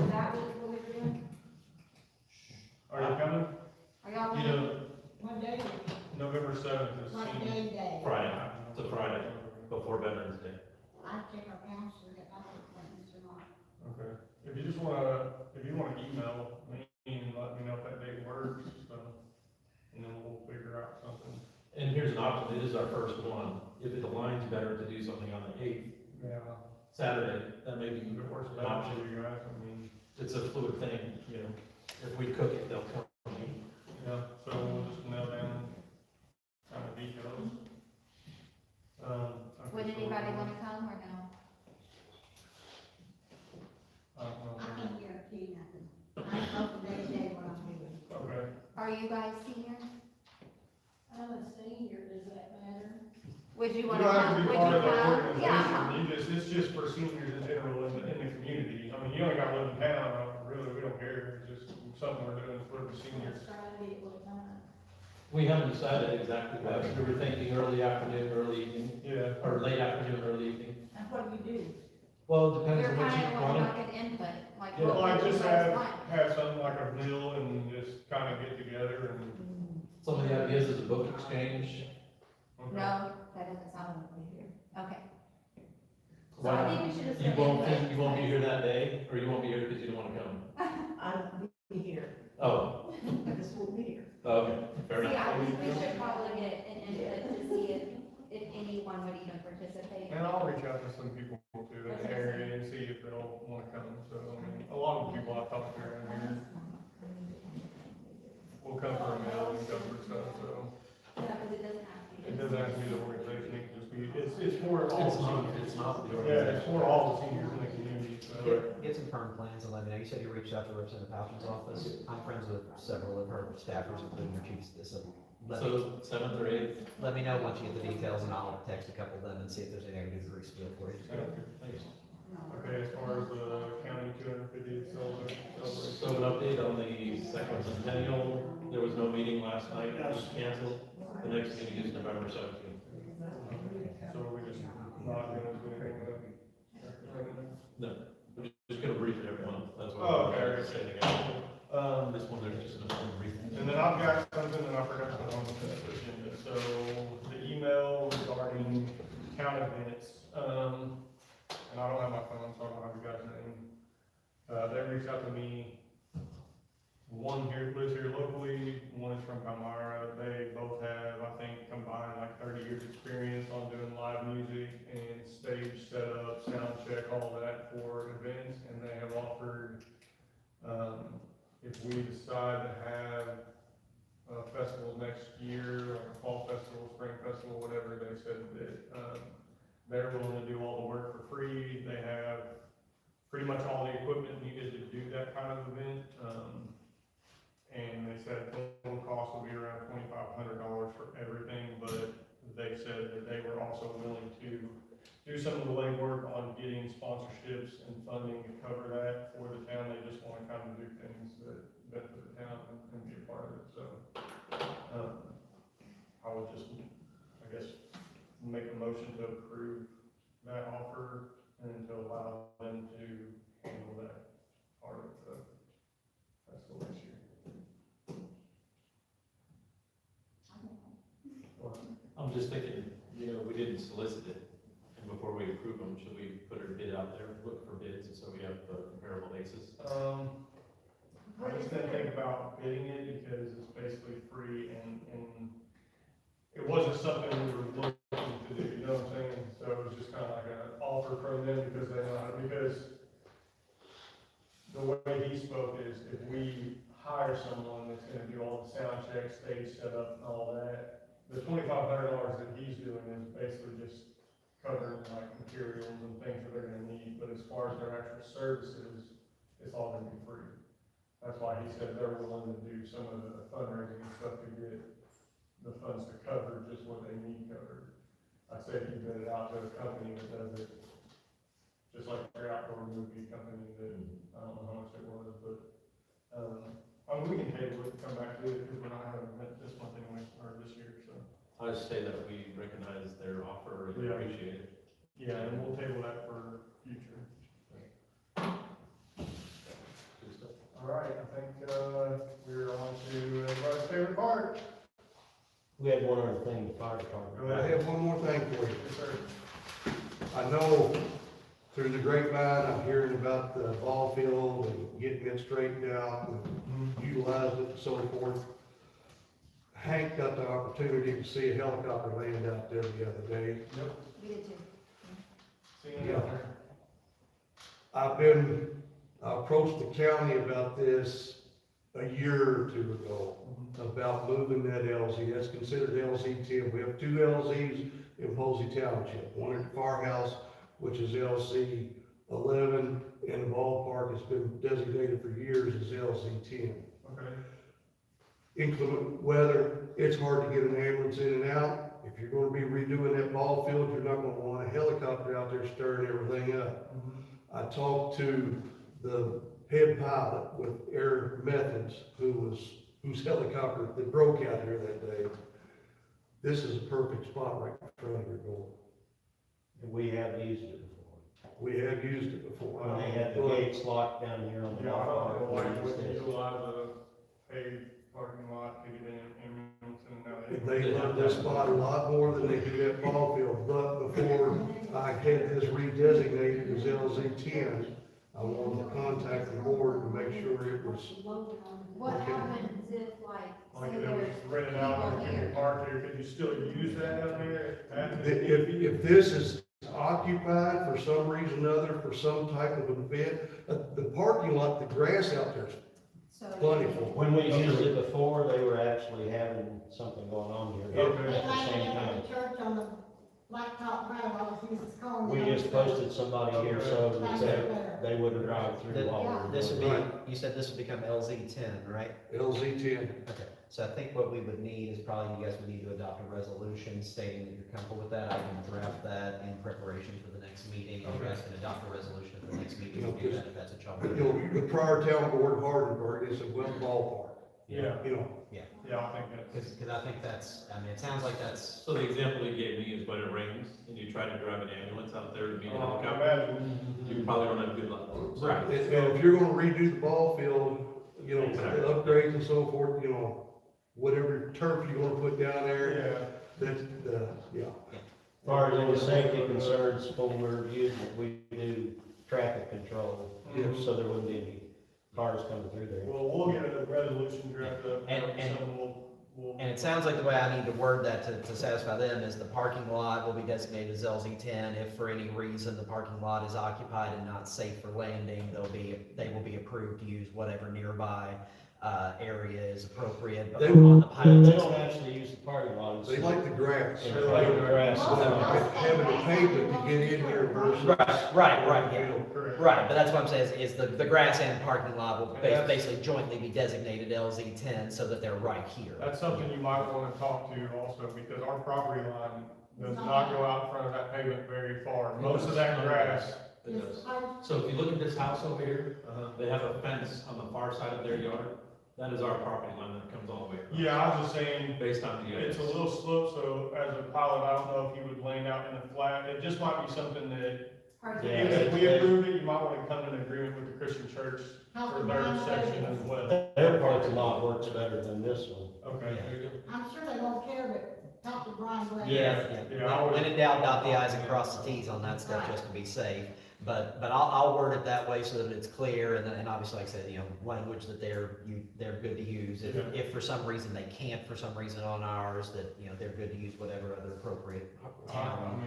is that what we were doing? Are you coming? Are y'all You coming? know, What day is it? November 7th is Like Senior. game day? Friday, it's a Friday, before Veterans Day. I check our calendar, if I have appointments or not. Okay, if you wanna email me and let me know if that date works, so, and then we'll figure out something. And here's an option, it is our first one, if it aligns better to do something on the 8th, Yeah. Saturday, that may be If it works an better for option. you guys, I mean, It's a fluid thing, you know, if we cook it, they'll come. yeah, so we'll just nail down kind of details. Okay, Would so anybody wanna come or no? I don't know. I can't guarantee nothing. I know from day to day what I'm doing. Okay, Are you guys seniors? I'm a senior, does that matter? Would you you wanna don't have come? to be Would part you of the come? organization, Yeah. it's just for seniors in general in the community. I mean, you only gotta live in town, really, we don't care, it's just something we're doing for the seniors. Let's try to get what time. We haven't decided exactly what, we were thinking early afternoon, early evening, Yeah, or late afternoon, early evening. And what do you do? Well, it depends We're on what kinda you wanting want. like an input, like Yeah. what like would you just guys want? have something like a meal and just kind of get together and. Some of the ideas is a book exchange. Okay. No, that doesn't sound like here. Okay. So Why I not? think we should just. You say won't, input. you won't be here that day, or you won't be here because you don't wanna come? I'll be here. Oh, I just won't be here. okay, fair See, enough. I think we should probably get an input to see if anyone would even participate. And I'll reach out to some people too in the area and see if they'll wanna come, so, I mean, a lot of the people I've talked to around here will come for a meal and come for stuff, so. Yeah, because it doesn't have to be. It doesn't have to be the organization, it can just be, it's for all It's the not, seniors. it's not the Yeah, organization. it's for all the seniors in the community, so. Get some firm plans and let me know. You said you reached out to Representative Pouch's office. I'm friends with several of her staffers, including her chief. So So 7th or 8th? let me know once you get the details and I'll text a couple of them and see if there's anything I can do to reschedule for you. Thanks. Okay, as far as the county 250th celebration. So an update on the second centennial, there was no meeting last night, it was canceled. The next meeting is November 17th. So we're just not gonna do anything with it? No, we're just gonna brief everyone, that's what Oh, we're okay. saying again. This one, there's just no briefing. And then I've got something that I forgot to put on the agenda, so the email regarding town events, and I don't have my phone, so I don't have you guys' name. They reached out to me, one here, lives here locally, one is from Palmyra, they both have, I think, combined like 30 years' experience on doing live music and stage setup, sound check, all that for events, and they have offered, if we decide to have festivals next year, like a fall festival, spring festival, whatever, they said that, they're willing to do all the work for free. They have pretty much all the equipment needed to do that kind of event. And they said total cost will be around $2,500 for everything, but they said that they were also willing to do some of the legwork on getting sponsorships and funding to cover that for the town. They just want to kind of do things that benefit the town and be a part of it, so. I would just, I guess, make a motion to approve that offer and to allow them to handle that part of the festival this year. I'm just thinking, we didn't solicit it, and before we approve them, should we put a bid out there, look for bids, and so we have a comparable basis? I just didn't think about bidding it because it's basically free and it wasn't something we were looking to do, you know what I'm saying? So it was just kind of like an offer from them because they know how, because the way he spoke is if we hire someone that's gonna do all the sound checks, stage setup and all that, the $2,500 that he's doing is basically just covering like materials and things that they're gonna need, but as far as their actual services, it's all gonna be free. That's why he said they're willing to do some of the fundraising and stuff to get the funds to cover just what they need covered. I said he bid it out to a company that does it, just like their outdoor movie company that, I don't know how much it was, but, we can table it, come back to it, because we're not having an event this month anyway, or this year, so. I just say that we recognize their offer and Yeah. appreciate it. Yeah, and we'll table that for future. Good stuff. All right, I think, we're on to everybody's favorite part. We had one other thing, the fire department. I have one more thing for you. Yes, sir. I know through the grapevine, I'm hearing about the ball field and getting it straightened out and utilizing it and so forth. Hank got the opportunity to see a helicopter land out there the other day. We did too. Seeing you out there. I approached the county about this a year or two ago, about moving that LZ. That's considered LZ 10. We have two LZs in Posey Township. One at the firehouse, which is LZ 11, and the ballpark has been designated for years as LZ 10. Okay. Inclement weather, it's hard to get an ambulance in and out. If you're gonna be redoing that ball field, you're not gonna want a helicopter out there stirring everything up. I talked to the head pilot with Air Methods, whose helicopter that broke out here that day. This is a perfect spot right in front of your door. We have used it before. We have used it before. When they had the gates locked down here on the Yeah, I don't know why you wouldn't ballpark. utilize a paved parking lot to get in ambulance and now They love this spot a lot more than they do that ball field, but before I had this redesignated as LZ 10, I wanted to contact the board to make sure it was. What happens if Like say if it was there's rented out people and you here? could park here, could you still use that out there? If this is occupied for some reason or other, for some type of event, the parking lot, the grass out there is So plentiful. When we used it before, they were actually having something going on here Okay. at the same time. Church on the Blacktop Road, I was used to call them. We just posted somebody here, so that they wouldn't drive through while we're This would doing be, it. you said this would become LZ 10, right? LZ 10. Okay, so I think what we would need is probably you guys would need to adopt a resolution stating that you're comfortable with that. I can draft that in preparation for the next meeting. You guys can adopt a resolution at the next meeting. We'll do that if that's what y'all want You to do. know, the prior town board of Hardinsburg is a well ballpark, Yeah, you know. yeah, I think that's. Because I think that's, I mean, it sounds like that's, So the example he gave me is when it rains and you try to drive an ambulance out there to meet a I helicopter, imagine. you probably don't have good luck. right. And if you're gonna redo the ball field, you know, the upgrades and so forth, you know, whatever turf you're gonna put down there, Yeah, that's, yeah. As far as any safety concerns, when we're using it, we do traffic control, Yes. so there wouldn't be any cars coming through there. well, we'll get a resolution drafted up. And so we'll. And it sounds like the way I need to word that to satisfy them is the parking lot will be designated as LZ 10. If for any reason the parking lot is occupied and not safe for landing, they will be approved to use whatever nearby area is appropriate. But They on the They pilot don't actually use the parking lot. They like the grass. They like the grass. Having a pavement to get in here versus. Right, yeah. Correct. Right, but that's what I'm saying, is the grass and parking lot will And that's- basically jointly be designated LZ 10 so that they're right here. That's something you might wanna talk to also, because our property line does not go out in front of that pavement very far. Most of that grass, It does. So if you look at this house over here, they have a fence on the far side of their yard. That is our property line that comes all the way across. yeah, I was just saying, Based on the. it's a little slope, so as a pilot, I don't know if you would land out in the flat. It just might be something that, Yeah, if we they- approve it, you might wanna come to an agreement with the Christian church for their section as well. Their parking lot works better than this one. Okay. I'm sure they won't care, but talk to Brian Blair. Yeah. When in doubt, dot the i's and cross the t's on that stuff, just to be safe. But I'll word it that way so that it's clear, and obviously, like I said, you know, language that they're good to use. If for some reason they can't, for some reason on ours, that, you know, they're good to use whatever other appropriate town.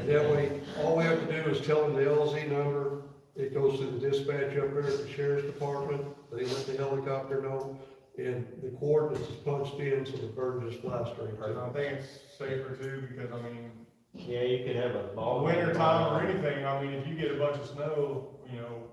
That way, all we have to do is tell them the LZ number, it goes to the dispatch up there at the sheriff's department, they let the helicopter know, and the coordinates is punched in, so the bird just flies straight And to I it. think it's safer too, because I mean, Yeah, you could have a ball. winter time or anything, I mean, if you get a bunch of snow, you know,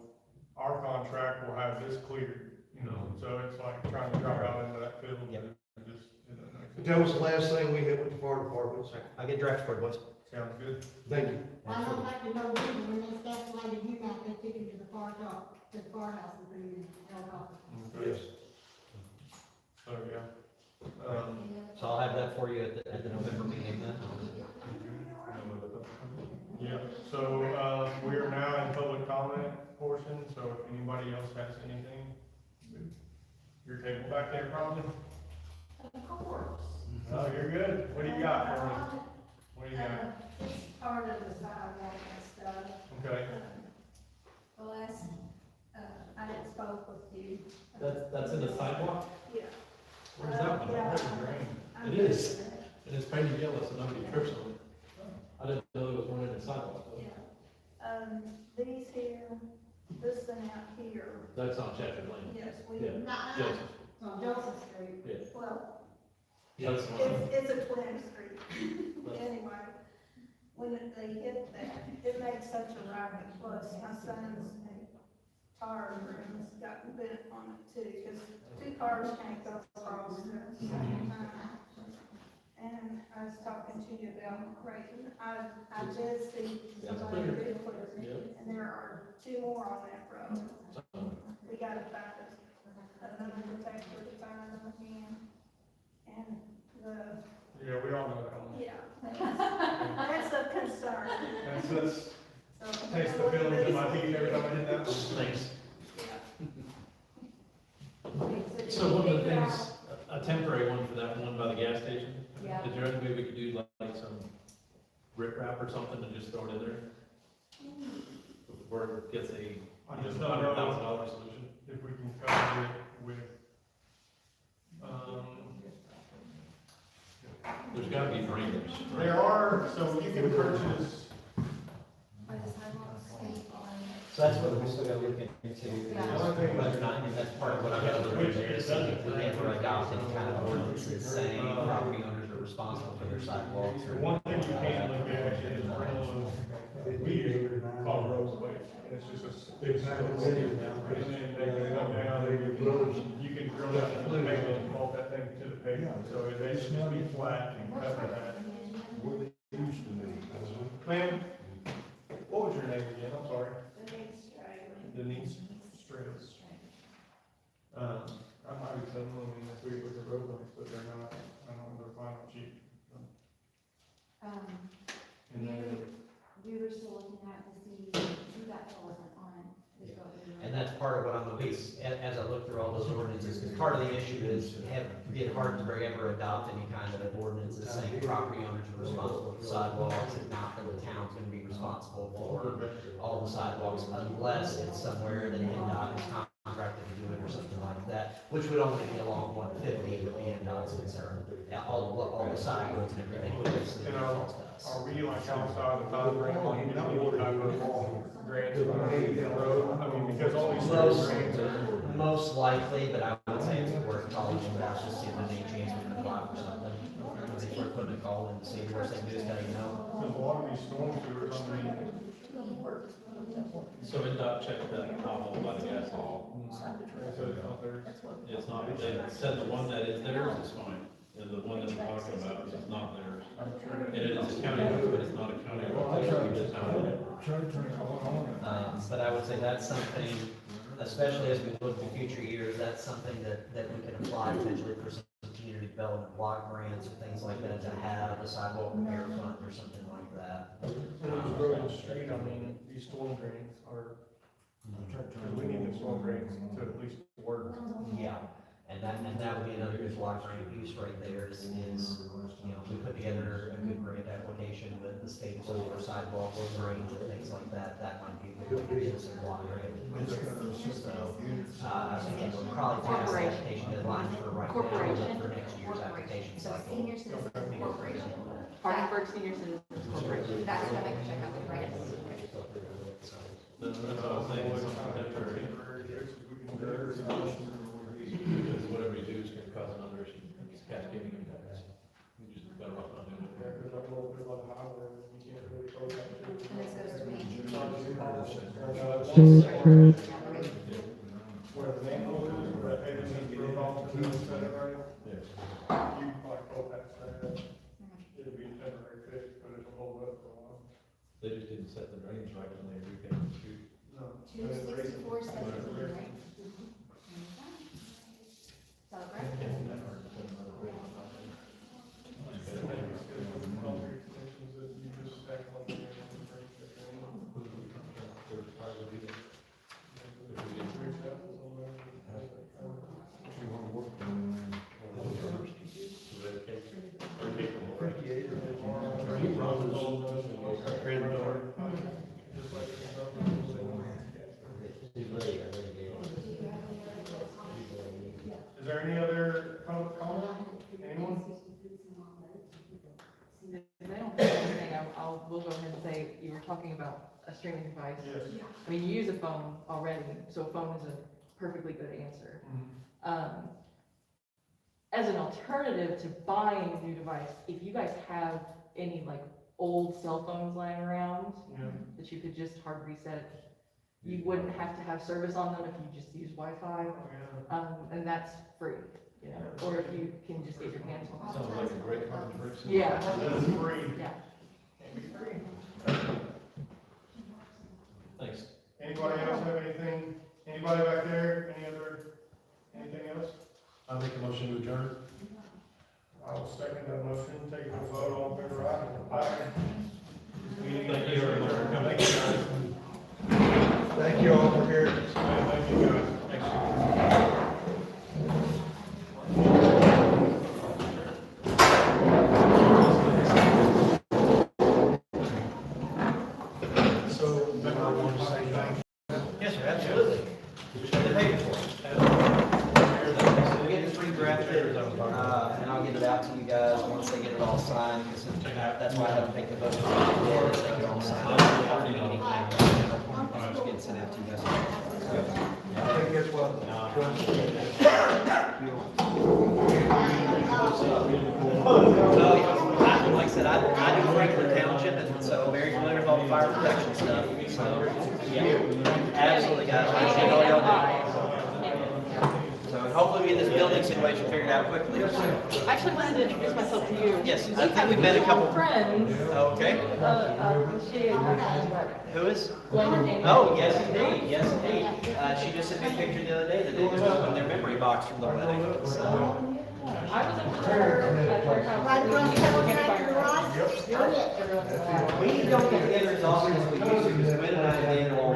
our contract will have this cleared, you know, so it's like trying to drive out into that field. Yep. and just, it doesn't make But sense. that was the last thing we had with the fire departments. I'll get draft for it, boys. Sounds good. Thank you. I don't like to know either, when they start flying you out, they take him to the far top, to the firehouse and bring him in helicopter. Yes. So, yeah. So I'll have that for you at the November meeting then. Yeah, so, we are now in public comment portion, so if anybody else has anything, your table back there probably? Of course. Oh, you're good. What do you got for me? What do you got? It's part of the sidewalk and stuff. Okay. The last, I had spoke with you. That's in the sidewalk? Yeah. Where's that one? Yeah. It is. And it's painted yellow, so nobody trips on it. I didn't know there was one in the sidewalk. though. Yeah. These here, this thing out here, That's on Chapter Lane. yes, we, Yeah. Not, Yes. on Joseph Street. well, That's the one. it's a twin street. Anyway, when they hit that, it made such a racket, plus my son's tire rims got bent on it too, because two cars can't go across at the same time. And I was talking to you about Creighton, I did see somebody did put it, and there are two more on that road. We gotta find another detector to find them again, and Yeah, we all know that one. yeah. That's a concern. That's, So- taste the feelings in my teeth every time I hit that. Thanks. Yeah. So one of the things, a temporary one for that one by the gas station, Yeah. is there any way we could do like some rip wrap or something and just throw it in there? Where it gets a I just don't know $100,000 solution? if we can cover it with, There's gotta be drainage. right? there are, so you can purchase, So that's what we still gotta look into, whether or not, and that's part of what I'm gonna look into, is see if we ever adopt any kind of ordinances saying property owners are responsible for their sidewalks the or. one thing you can look at is, we use called roadways. it's just a. Exactly. And then they can come down, you can drill out the pavement and bolt that thing to the pavement, so it should just be flat and cover that. What they used to be. Ma'am, what was your name again, I'm sorry? Denise Strauss. I might be telling them this week with the road lines, but they're not, I don't know, they're final cheap. And then, We were still looking at to see who that wasn't on. is what we were- And that's part of what I'm gonna be, as I look through all those ordinances, because part of the issue is, did Hardinsburg ever adopt any kind of an ordinance that's saying property owners are responsible for sidewalks, and not that the town's gonna be responsible for all the sidewalks, unless it's somewhere that NDOT is contracted to do it or something like that, which would only be along 150 with the NDOT's concern. All the side roads and everything would be you know, are we like outside the time frame, like, you know, any type of grants for the road? I mean, because all these grants are. Most likely, but I would say it's worth calling them out, just see if there's any chance we can apply for something. It's worth putting a call in to see, worst they can do is let you know. Because a lot of these storm sewers, I mean, So NDOT checked that pothole by the gas hall. so it's not there. It's not, they said the one that is theirs is fine, and the one that we're talking about is not theirs. I'm sure. And it is a county road, but it's not a county road, it's a town road. But I would say that's something, especially as we look to future years, that's something that we can apply potentially for some community development block grants or things like that, to have a sidewalk repair fund or something like that. And those road and street, I mean, these storm drains are, we need the storm drains to at least work. Yeah, and that would be another good block grant use right there is, you know, we put together a good grant application with the state for sidewalk or drains and things like that, that might be a good way to get some block grant. So, I think we'll probably pass the application deadline for right now, but for next year's application So cycle. Senior Citizens Corporation. Hardinsburg Senior Citizens Corporation. That's what I can check out the grants. That's what I was saying, it's something temporary, because whatever you do is gonna cause another cascading impacts. You just better off not doing it. Yeah, because I'm a little bit like a highway, you can't really go that And this goes to me. Where the manhole is, where that pavement is drilled off to the center, right? Yes. You like go past that, it'll be a temporary fix, but it'll hold up for a while. They just didn't set the drains right when they repaved the street. No. 264.17, right? So, right? Concrete extensions that you just stack on there and break the drain. Reach out to somebody. Is there any other comment? Anyone? If they don't have anything, we'll go ahead and say, you were talking about a streaming device. Yes. I mean, you use a phone already, so a phone is a perfectly good answer. As an alternative to buying a new device, if you guys have any like old cell phones lying around Yeah. that you could just hard reset, you wouldn't have to have service on them if you just use Wi-Fi, and that's free, you know, or if you can just get your hands on it. Sounds like a great Hardinsburg. Yeah. That's free. Yeah. Can't be free. Thanks. Anybody else have anything? Anybody back there? Anything else? I make a motion to adjourn. I will second that motion. Take a vote on favor, aye. Aye. Meeting Thank you very much for coming. Thank you, guys. Thank you all for here. Thank you, guys. So, then I want to say thank you. Yes, sir, absolutely. They paid for it. We'll get this redrafted, and I'll get it out to you guys once they get it all signed, because that's why I haven't taken the vote. Yeah, they get it all signed. After the meeting, I'll just get it sent out to you guys. I think that's what. Like I said, I do Franklin Township, and so very familiar with all the fire protection stuff, so Absolutely, guys, appreciate all y'all do. So hopefully we get this building situation figured out quickly. I actually wanted to introduce myself to you. Yes, I think we've met a couple. Friends. Okay, She, who is? Glenn. Oh, yes indeed, yes indeed. She just sent me a picture the other day that they just opened their memory box from the wedding, so. I was in her at her house. Right across the track to the right? Yep. Oh, yeah. We don't get together as often as we used to, because Gwen and I have been all